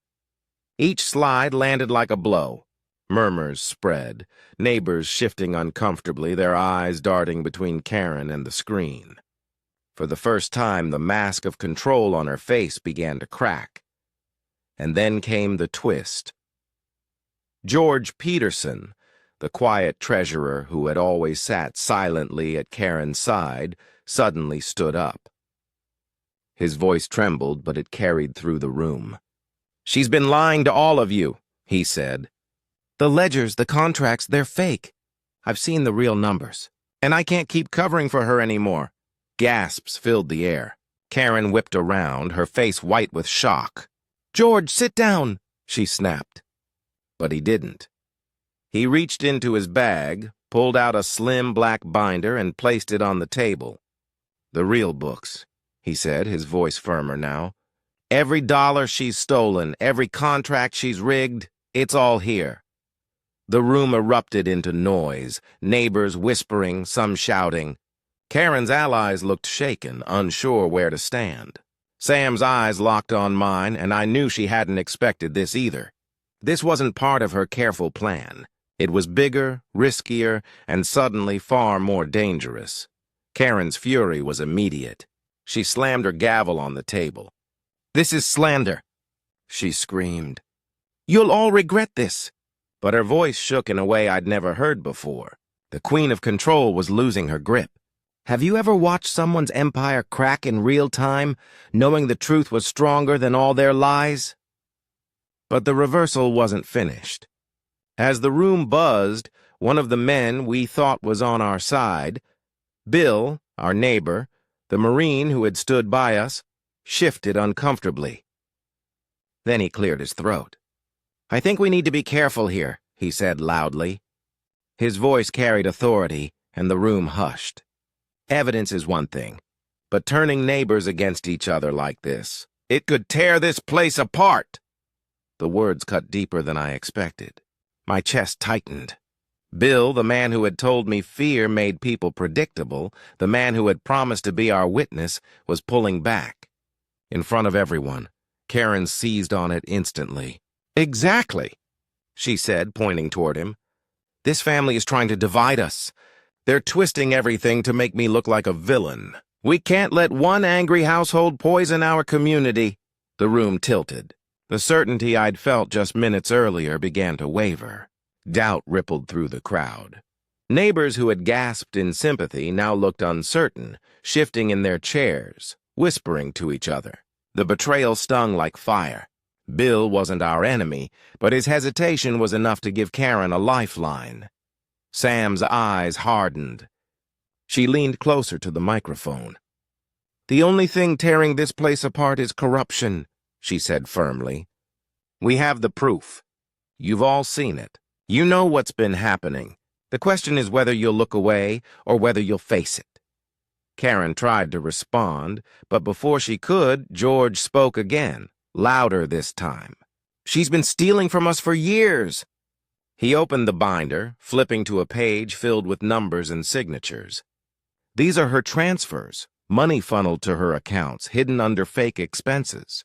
Each slide landed like a blow. Murmurs spread, neighbors shifting uncomfortably, their eyes darting between Karen and the screen. For the first time, the mask of control on her face began to crack. And then came the twist. George Peterson, the quiet treasurer who had always sat silently at Karen's side, suddenly stood up. His voice trembled, but it carried through the room. "She's been lying to all of you," he said. "The ledgers, the contracts, they're fake. I've seen the real numbers. And I can't keep covering for her anymore." Gasps filled the air. Karen whipped around, her face white with shock. "George, sit down," she snapped. But he didn't. He reached into his bag, pulled out a slim black binder, and placed it on the table. "The real books," he said, his voice firmer now. "Every dollar she's stolen, every contract she's rigged, it's all here." The room erupted into noise, neighbors whispering, some shouting. Karen's allies looked shaken, unsure where to stand. Sam's eyes locked on mine, and I knew she hadn't expected this either. This wasn't part of her careful plan. It was bigger, riskier, and suddenly far more dangerous. Karen's fury was immediate. She slammed her gavel on the table. "This is slander," she screamed. "You'll all regret this." But her voice shook in a way I'd never heard before. The Queen of Control was losing her grip. Have you ever watched someone's empire crack in real time, knowing the truth was stronger than all their lies? But the reversal wasn't finished. As the room buzzed, one of the men we thought was on our side, Bill, our neighbor, the Marine who had stood by us, shifted uncomfortably. Then he cleared his throat. "I think we need to be careful here," he said loudly. His voice carried authority, and the room hushed. Evidence is one thing, but turning neighbors against each other like this, it could tear this place apart. The words cut deeper than I expected. My chest tightened. Bill, the man who had told me fear made people predictable, the man who had promised to be our witness, was pulling back. In front of everyone, Karen seized on it instantly. "Exactly," she said, pointing toward him. "This family is trying to divide us. They're twisting everything to make me look like a villain. We can't let one angry household poison our community." The room tilted. The certainty I'd felt just minutes earlier began to waver. Doubt rippled through the crowd. Neighbors who had gasped in sympathy now looked uncertain, shifting in their chairs, whispering to each other. The betrayal stung like fire. Bill wasn't our enemy, but his hesitation was enough to give Karen a lifeline. Sam's eyes hardened. She leaned closer to the microphone. "The only thing tearing this place apart is corruption," she said firmly. "We have the proof. You've all seen it. You know what's been happening. The question is whether you'll look away or whether you'll face it." Karen tried to respond, but before she could, George spoke again, louder this time. "She's been stealing from us for years." He opened the binder, flipping to a page filled with numbers and signatures. "These are her transfers, money funneled to her accounts, hidden under fake expenses.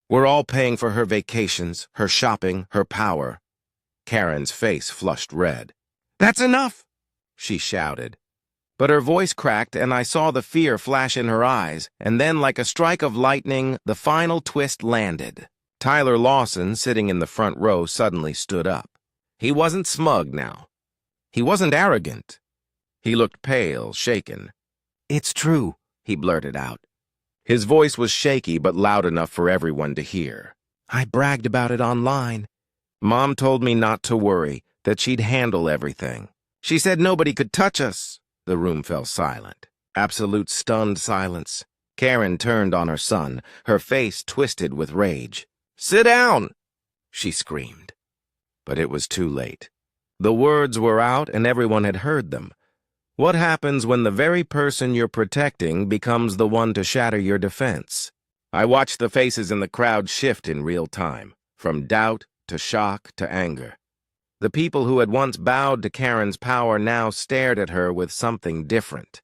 We're all paying for her vacations, her shopping, her power." Karen's face flushed red. "That's enough!" she shouted. But her voice cracked, and I saw the fear flash in her eyes, and then, like a strike of lightning, the final twist landed. Tyler Lawson, sitting in the front row, suddenly stood up. He wasn't smug now. He wasn't arrogant. He looked pale, shaken. "It's true," he blurted out. His voice was shaky but loud enough for everyone to hear. "I bragged about it online. Mom told me not to worry, that she'd handle everything. She said nobody could touch us." The room fell silent. Absolute stunned silence. Karen turned on her son, her face twisted with rage. "Sit down!" she screamed. But it was too late. The words were out and everyone had heard them. What happens when the very person you're protecting becomes the one to shatter your defense? I watched the faces in the crowd shift in real time, from doubt to shock to anger. The people who had once bowed to Karen's power now stared at her with something different.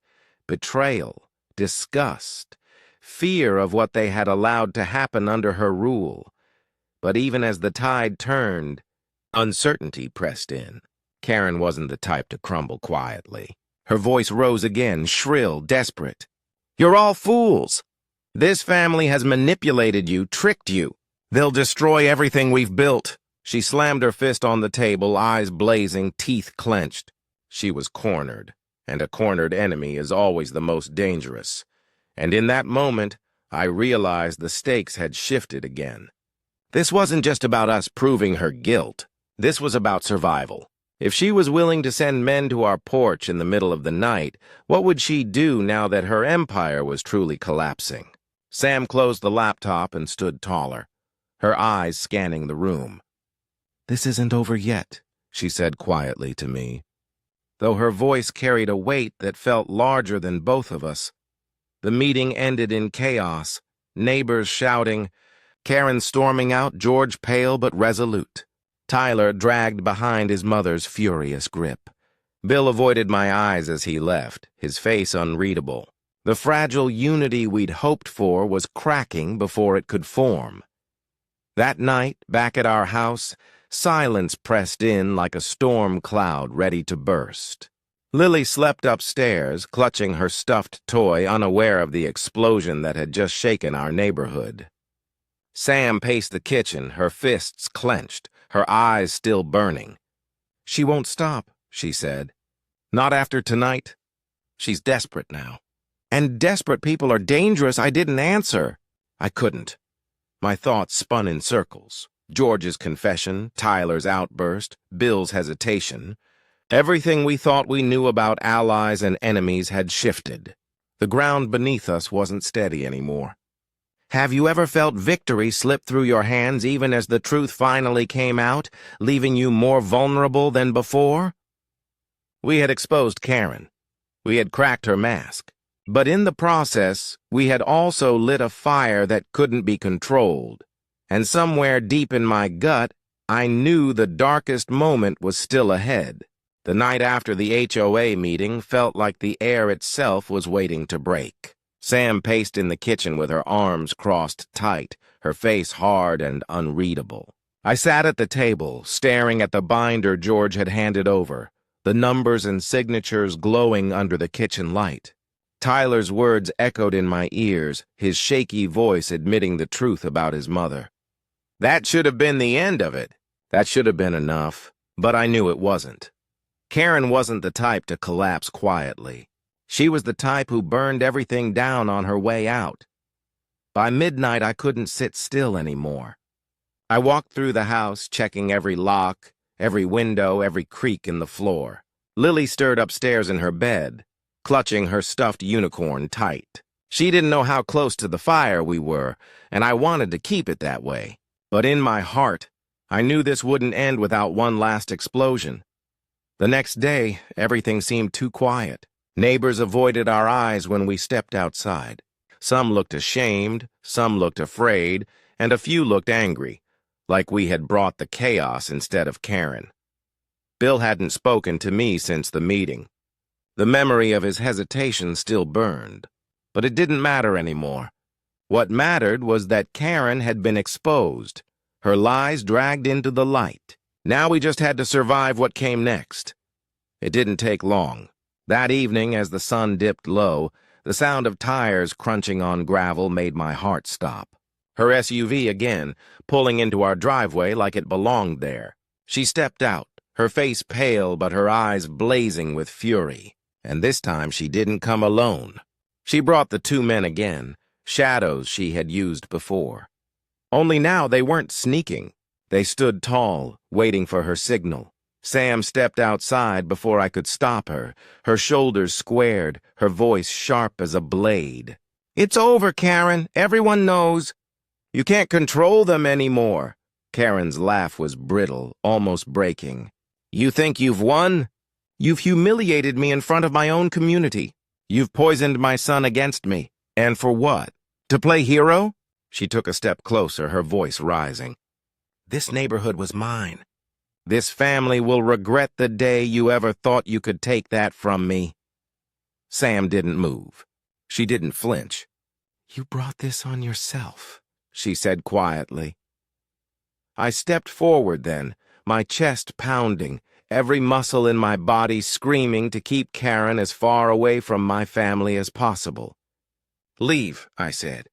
Betrayal, disgust, fear of what they had allowed to happen under her rule. But even as the tide turned, uncertainty pressed in. Karen wasn't the type to crumble quietly. Her voice rose again, shrill, desperate. "You're all fools. This family has manipulated you, tricked you. They'll destroy everything we've built." She slammed her fist on the table, eyes blazing, teeth clenched. She was cornered, and a cornered enemy is always the most dangerous. And in that moment, I realized the stakes had shifted again. This wasn't just about us proving her guilt. This was about survival. If she was willing to send men to our porch in the middle of the night, what would she do now that her empire was truly collapsing? Sam closed the laptop and stood taller, her eyes scanning the room. "This isn't over yet," she said quietly to me, though her voice carried a weight that felt larger than both of us. The meeting ended in chaos, neighbors shouting, Karen storming out, George pale but resolute. Tyler dragged behind his mother's furious grip. Bill avoided my eyes as he left, his face unreadable. The fragile unity we'd hoped for was cracking before it could form. That night, back at our house, silence pressed in like a storm cloud ready to burst. Lily slept upstairs, clutching her stuffed toy, unaware of the explosion that had just shaken our neighborhood. Sam paced the kitchen, her fists clenched, her eyes still burning. "She won't stop," she said. "Not after tonight." She's desperate now. "And desperate people are dangerous." I didn't answer. I couldn't. My thoughts spun in circles. George's confession, Tyler's outburst, Bill's hesitation. Everything we thought we knew about allies and enemies had shifted. The ground beneath us wasn't steady anymore. Have you ever felt victory slip through your hands even as the truth finally came out, leaving you more vulnerable than before? We had exposed Karen. We had cracked her mask. But in the process, we had also lit a fire that couldn't be controlled. And somewhere deep in my gut, I knew the darkest moment was still ahead. The night after the HOA meeting felt like the air itself was waiting to break. Sam paced in the kitchen with her arms crossed tight, her face hard and unreadable. I sat at the table, staring at the binder George had handed over, the numbers and signatures glowing under the kitchen light. Tyler's words echoed in my ears, his shaky voice admitting the truth about his mother. That should have been the end of it. That should have been enough, but I knew it wasn't. Karen wasn't the type to collapse quietly. She was the type who burned everything down on her way out. By midnight, I couldn't sit still anymore. I walked through the house, checking every lock, every window, every creak in the floor. Lily stirred upstairs in her bed, clutching her stuffed unicorn tight. She didn't know how close to the fire we were, and I wanted to keep it that way. But in my heart, I knew this wouldn't end without one last explosion. The next day, everything seemed too quiet. Neighbors avoided our eyes when we stepped outside. Some looked ashamed, some looked afraid, and a few looked angry, like we had brought the chaos instead of Karen. Bill hadn't spoken to me since the meeting. The memory of his hesitation still burned, but it didn't matter anymore. What mattered was that Karen had been exposed, her lies dragged into the light. Now we just had to survive what came next. It didn't take long. That evening, as the sun dipped low, the sound of tires crunching on gravel made my heart stop. Her SUV again, pulling into our driveway like it belonged there. She stepped out, her face pale but her eyes blazing with fury. And this time she didn't come alone. She brought the two men again, shadows she had used before. Only now they weren't sneaking. They stood tall, waiting for her signal. Sam stepped outside before I could stop her, her shoulders squared, her voice sharp as a blade. "It's over, Karen. Everyone knows. You can't control them anymore." Karen's laugh was brittle, almost breaking. "You think you've won? You've humiliated me in front of my own community. You've poisoned my son against me. And for what? To play hero?" She took a step closer, her voice rising. "This neighborhood was mine. This family will regret the day you ever thought you could take that from me." Sam didn't move. She didn't flinch. "You brought this on yourself," she said quietly. I stepped forward then, my chest pounding, every muscle in my body screaming to keep Karen as far away from my family as possible. "Leave," I said.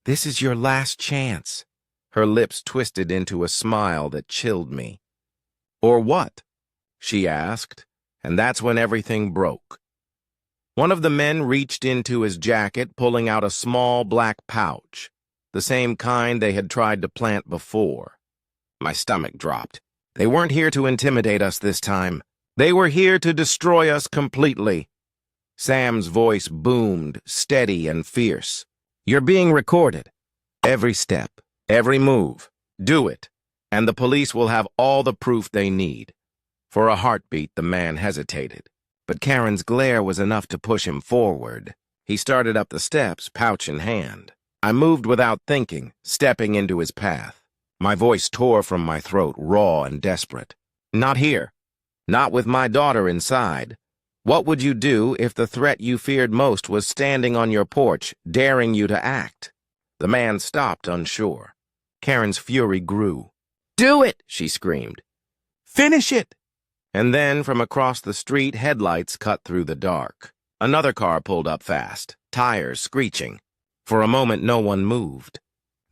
"This is your last chance." Her lips twisted into a smile that chilled me. "Or what?" she asked, and that's when everything broke. One of the men reached into his jacket, pulling out a small black pouch, the same kind they had tried to plant before. My stomach dropped. They weren't here to intimidate us this time. They were here to destroy us completely. Sam's voice boomed, steady and fierce. "You're being recorded. Every step, every move. Do it, and the police will have all the proof they need." For a heartbeat, the man hesitated, but Karen's glare was enough to push him forward. He started up the steps, pouch in hand. I moved without thinking, stepping into his path. My voice tore from my throat, raw and desperate. "Not here. Not with my daughter inside. What would you do if the threat you feared most was standing on your porch, daring you to act?" The man stopped, unsure. Karen's fury grew. "Do it!" she screamed. "Finish it!" And then, from across the street, headlights cut through the dark. Another car pulled up fast, tires screeching. For a moment, no one moved.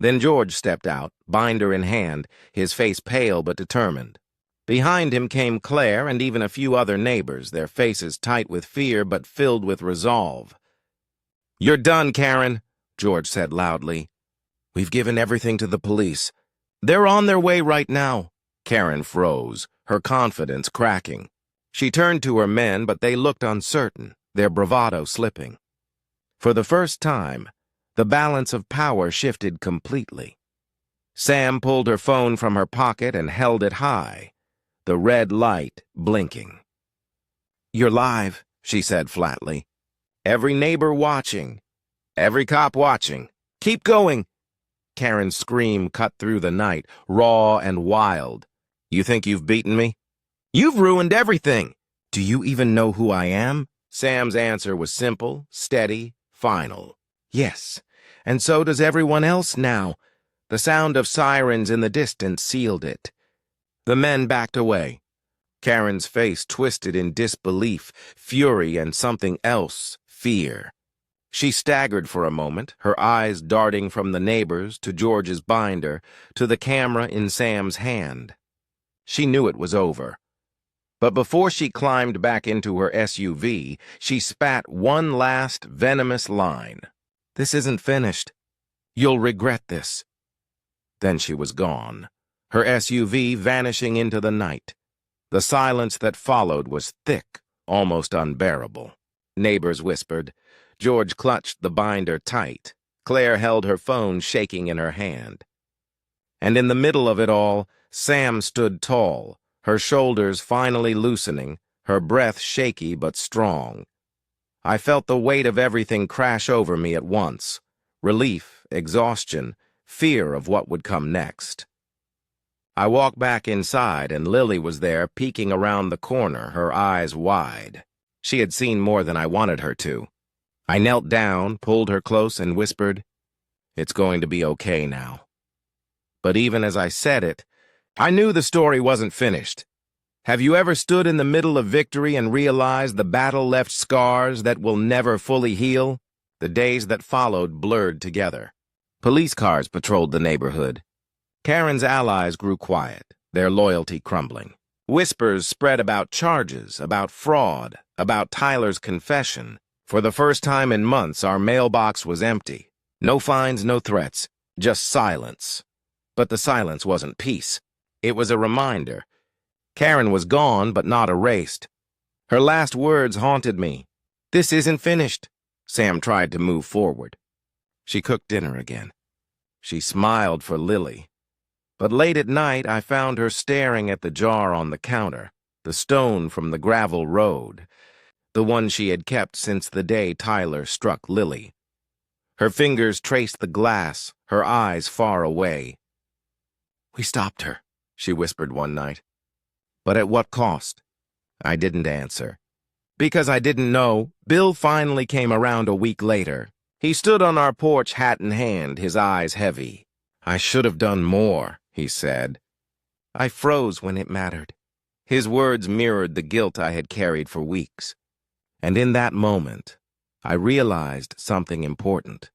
Then George stepped out, binder in hand, his face pale but determined. Behind him came Claire and even a few other neighbors, their faces tight with fear but filled with resolve. "You're done, Karen," George said loudly. "We've given everything to the police. They're on their way right now." Karen froze, her confidence cracking. She turned to her men, but they looked uncertain, their bravado slipping. For the first time, the balance of power shifted completely. Sam pulled her phone from her pocket and held it high, the red light blinking. "You're live," she said flatly. Every neighbor watching. Every cop watching. Keep going! Karen's scream cut through the night, raw and wild. You think you've beaten me? You've ruined everything! Do you even know who I am? Sam's answer was simple, steady, final. Yes, and so does everyone else now. The sound of sirens in the distance sealed it. The men backed away. Karen's face twisted in disbelief, fury, and something else, fear. She staggered for a moment, her eyes darting from the neighbors to George's binder to the camera in Sam's hand. She knew it was over. But before she climbed back into her SUV, she spat one last venomous line. This isn't finished. You'll regret this. Then she was gone, her SUV vanishing into the night. The silence that followed was thick, almost unbearable. Neighbors whispered. George clutched the binder tight. Claire held her phone shaking in her hand. And in the middle of it all, Sam stood tall, her shoulders finally loosening, her breath shaky but strong. I felt the weight of everything crash over me at once. Relief, exhaustion, fear of what would come next. I walked back inside, and Lily was there, peeking around the corner, her eyes wide. She had seen more than I wanted her to. I knelt down, pulled her close, and whispered, "It's going to be okay now." But even as I said it, I knew the story wasn't finished. Have you ever stood in the middle of victory and realized the battle left scars that will never fully heal? The days that followed blurred together. Police cars patrolled the neighborhood. Karen's allies grew quiet, their loyalty crumbling. Whispers spread about charges, about fraud, about Tyler's confession. For the first time in months, our mailbox was empty. No fines, no threats, just silence. But the silence wasn't peace. It was a reminder. Karen was gone, but not erased. Her last words haunted me. "This isn't finished." Sam tried to move forward. She cooked dinner again. She smiled for Lily. But late at night, I found her staring at the jar on the counter, the stone from the gravel road, the one she had kept since the day Tyler struck Lily. Her fingers traced the glass, her eyes far away. "We stopped her," she whispered one night. "But at what cost?" I didn't answer. Because I didn't know, Bill finally came around a week later. He stood on our porch, hat in hand, his eyes heavy. "I should have done more," he said. I froze when it mattered. His words mirrored the guilt I had carried for weeks. And in that moment, I realized something important.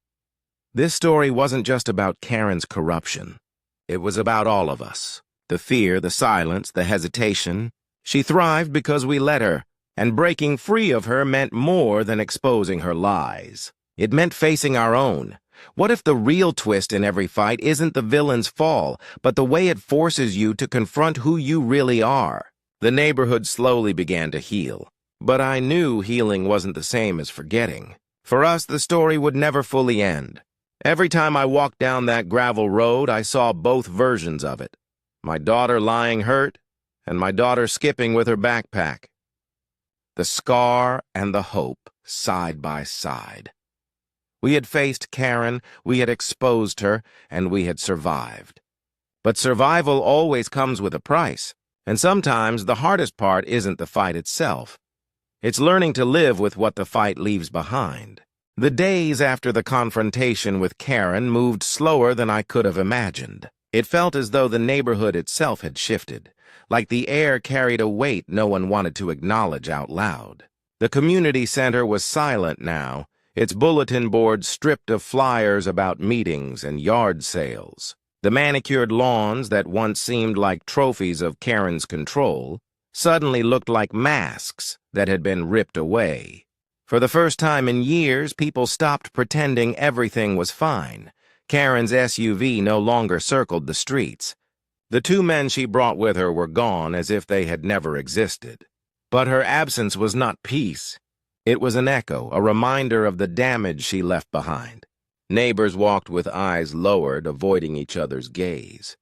This story wasn't just about Karen's corruption. It was about all of us. The fear, the silence, the hesitation. She thrived because we let her, and breaking free of her meant more than exposing her lies. It meant facing our own. What if the real twist in every fight isn't the villain's fall, but the way it forces you to confront who you really are? The neighborhood slowly began to heal. But I knew healing wasn't the same as forgetting. For us, the story would never fully end. Every time I walked down that gravel road, I saw both versions of it. My daughter lying hurt, and my daughter skipping with her backpack. The scar and the hope, side by side. We had faced Karen, we had exposed her, and we had survived. But survival always comes with a price, and sometimes the hardest part isn't the fight itself. It's learning to live with what the fight leaves behind. The days after the confrontation with Karen moved slower than I could have imagined. It felt as though the neighborhood itself had shifted, like the air carried a weight no one wanted to acknowledge out loud. The community center was silent now, its bulletin board stripped of flyers about meetings and yard sales. The manicured lawns that once seemed like trophies of Karen's control suddenly looked like masks that had been ripped away. For the first time in years, people stopped pretending everything was fine. Karen's SUV no longer circled the streets. The two men she brought with her were gone as if they had never existed. But her absence was not peace. It was an echo, a reminder of the damage she left behind. Neighbors walked with eyes lowered, avoiding each other's gaze.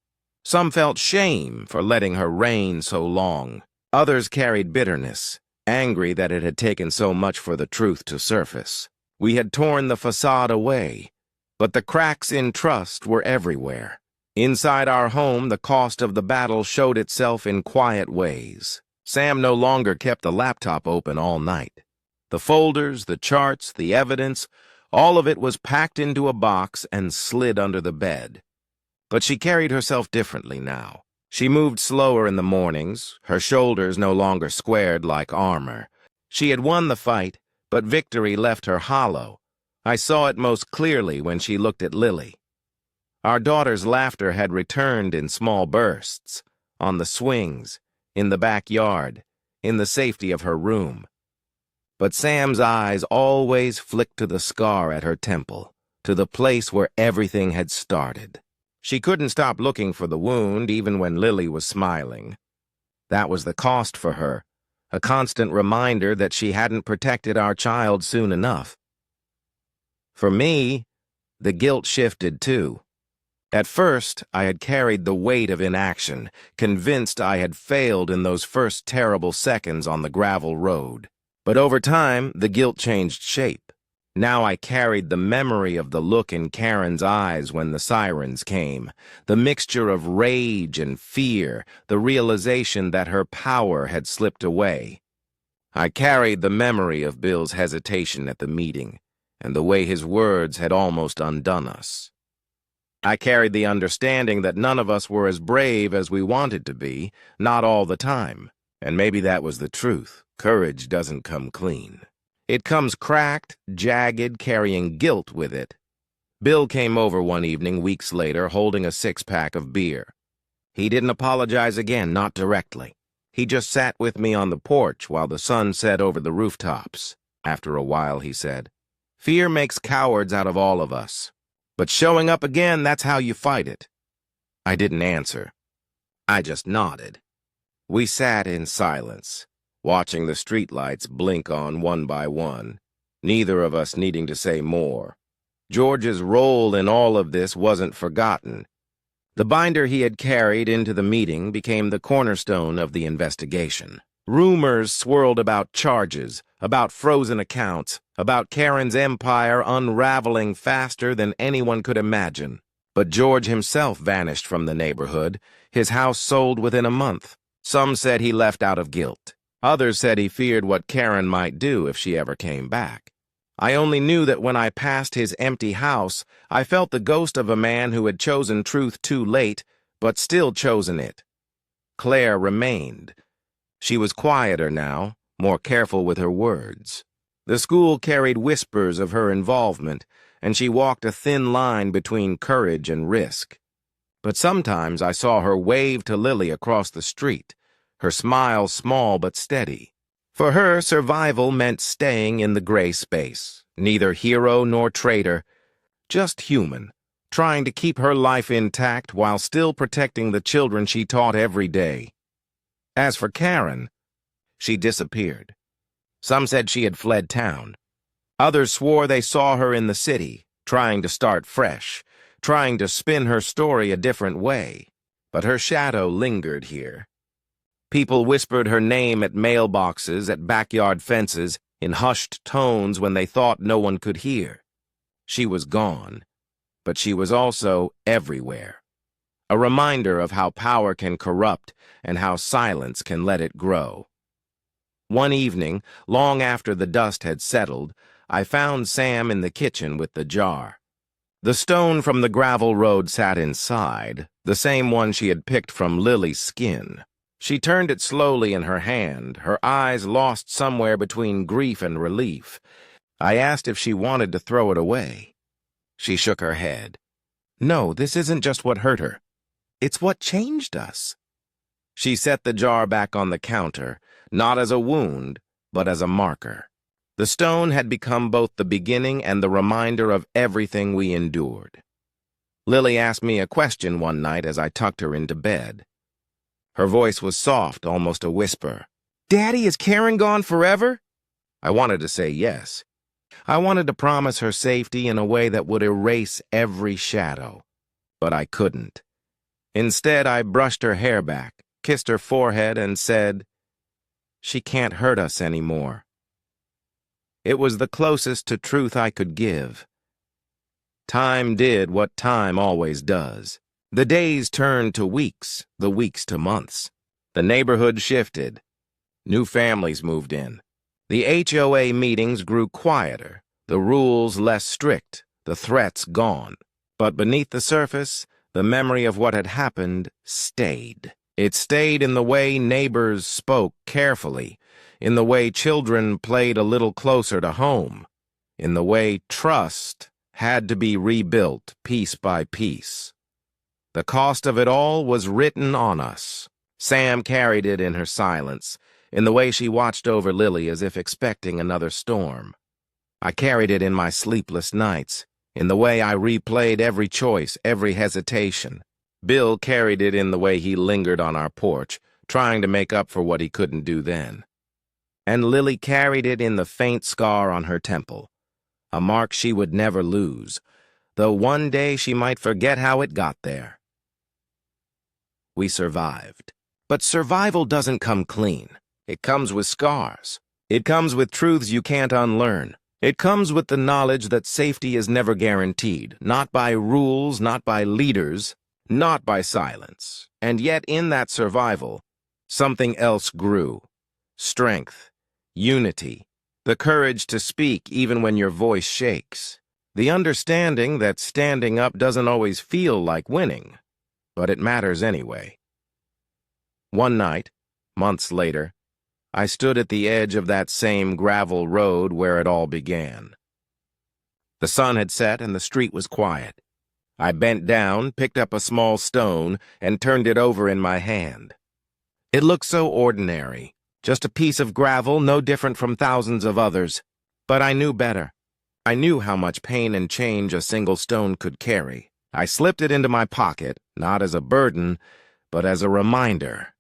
Some felt shame for letting her reign so long. Others carried bitterness, angry that it had taken so much for the truth to surface. We had torn the facade away, but the cracks in trust were everywhere. Inside our home, the cost of the battle showed itself in quiet ways. Sam no longer kept the laptop open all night. The folders, the charts, the evidence, all of it was packed into a box and slid under the bed. But she carried herself differently now. She moved slower in the mornings, her shoulders no longer squared like armor. She had won the fight, but victory left her hollow. I saw it most clearly when she looked at Lily. Our daughter's laughter had returned in small bursts, on the swings, in the backyard, in the safety of her room. But Sam's eyes always flicked to the scar at her temple, to the place where everything had started. She couldn't stop looking for the wound even when Lily was smiling. That was the cost for her, a constant reminder that she hadn't protected our child soon enough. For me, the guilt shifted too. At first, I had carried the weight of inaction, convinced I had failed in those first terrible seconds on the gravel road. But over time, the guilt changed shape. Now I carried the memory of the look in Karen's eyes when the sirens came, the mixture of rage and fear, the realization that her power had slipped away. I carried the memory of Bill's hesitation at the meeting, and the way his words had almost undone us. I carried the understanding that none of us were as brave as we wanted to be, not all the time. And maybe that was the truth. Courage doesn't come clean. It comes cracked, jagged, carrying guilt with it. Bill came over one evening weeks later holding a six-pack of beer. He didn't apologize again, not directly. He just sat with me on the porch while the sun set over the rooftops. After a while, he said, "Fear makes cowards out of all of us. But showing up again, that's how you fight it." I didn't answer. I just nodded. We sat in silence, watching the streetlights blink on one by one, neither of us needing to say more. George's role in all of this wasn't forgotten. The binder he had carried into the meeting became the cornerstone of the investigation. Rumors swirled about charges, about frozen accounts, about Karen's empire unraveling faster than anyone could imagine. But George himself vanished from the neighborhood, his house sold within a month. Some said he left out of guilt. Others said he feared what Karen might do if she ever came back. I only knew that when I passed his empty house, I felt the ghost of a man who had chosen truth too late, but still chosen it. Claire remained. She was quieter now, more careful with her words. The school carried whispers of her involvement, and she walked a thin line between courage and risk. But sometimes I saw her wave to Lily across the street, her smile small but steady. For her, survival meant staying in the gray space, neither hero nor traitor, just human, trying to keep her life intact while still protecting the children she taught every day. As for Karen, she disappeared. Some said she had fled town. Others swore they saw her in the city, trying to start fresh, trying to spin her story a different way. But her shadow lingered here. People whispered her name at mailboxes, at backyard fences, in hushed tones when they thought no one could hear. She was gone, but she was also everywhere. A reminder of how power can corrupt and how silence can let it grow. One evening, long after the dust had settled, I found Sam in the kitchen with the jar. The stone from the gravel road sat inside, the same one she had picked from Lily's skin. She turned it slowly in her hand, her eyes lost somewhere between grief and relief. I asked if she wanted to throw it away. She shook her head. "No, this isn't just what hurt her. It's what changed us." She set the jar back on the counter, not as a wound, but as a marker. The stone had become both the beginning and the reminder of everything we endured. Lily asked me a question one night as I tucked her into bed. Her voice was soft, almost a whisper. "Daddy, is Karen gone forever?" I wanted to say yes. I wanted to promise her safety in a way that would erase every shadow. But I couldn't. Instead, I brushed her hair back, kissed her forehead, and said, She can't hurt us anymore. It was the closest to truth I could give. Time did what time always does. The days turned to weeks, the weeks to months. The neighborhood shifted. New families moved in. The HOA meetings grew quieter, the rules less strict, the threats gone. But beneath the surface, the memory of what had happened stayed. It stayed in the way neighbors spoke carefully, in the way children played a little closer to home, in the way trust had to be rebuilt piece by piece. The cost of it all was written on us. Sam carried it in her silence, in the way she watched over Lily as if expecting another storm. I carried it in my sleepless nights, in the way I replayed every choice, every hesitation. Bill carried it in the way he lingered on our porch, trying to make up for what he couldn't do then. And Lily carried it in the faint scar on her temple, a mark she would never lose, though one day she might forget how it got there. We survived. But survival doesn't come clean. It comes with scars. It comes with truths you can't unlearn. It comes with the knowledge that safety is never guaranteed, not by rules, not by leaders, not by silence. And yet in that survival, something else grew. Strength, unity, the courage to speak even when your voice shakes. The understanding that standing up doesn't always feel like winning, but it matters anyway. One night, months later, I stood at the edge of that same gravel road where it all began. The sun had set and the street was quiet. I bent down, picked up a small stone, and turned it over in my hand. It looked so ordinary, just a piece of gravel no different from thousands of others. But I knew better. I knew how much pain and change a single stone could carry. I slipped it into my pocket, not as a burden, but as a reminder.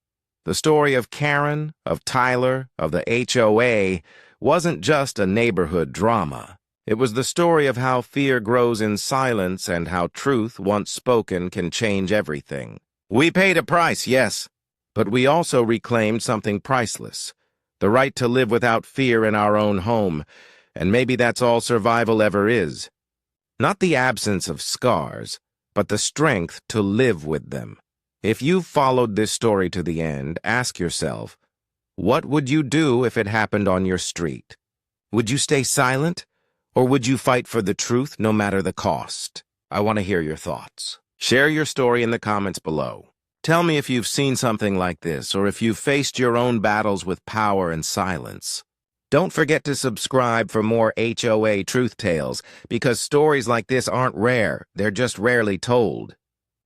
The story of Karen, of Tyler, of the HOA wasn't just a neighborhood drama. It was the story of how fear grows in silence and how truth, once spoken, can change everything. We paid a price, yes, but we also reclaimed something priceless, the right to live without fear in our own home, and maybe that's all survival ever is. Not the absence of scars, but the strength to live with them. If you've followed this story to the end, ask yourself, what would you do if it happened on your street? Would you stay silent, or would you fight for the truth no matter the cost? I want to hear your thoughts. Share your story in the comments below. Tell me if you've seen something like this, or if you've faced your own battles with power and silence. Don't forget to subscribe for more HOA Truth Tales, because stories like this aren't rare, they're just rarely told.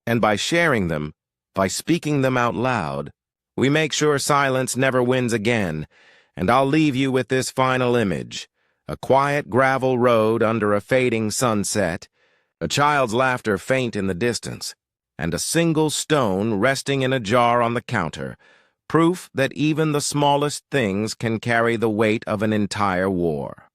And by sharing them, by speaking them out loud, we make sure silence never wins again. And I'll leave you with this final image. A quiet gravel road under a fading sunset, a child's laughter faint in the distance, and a single stone resting in a jar on the counter, proof that even the smallest things can carry the weight of an entire war.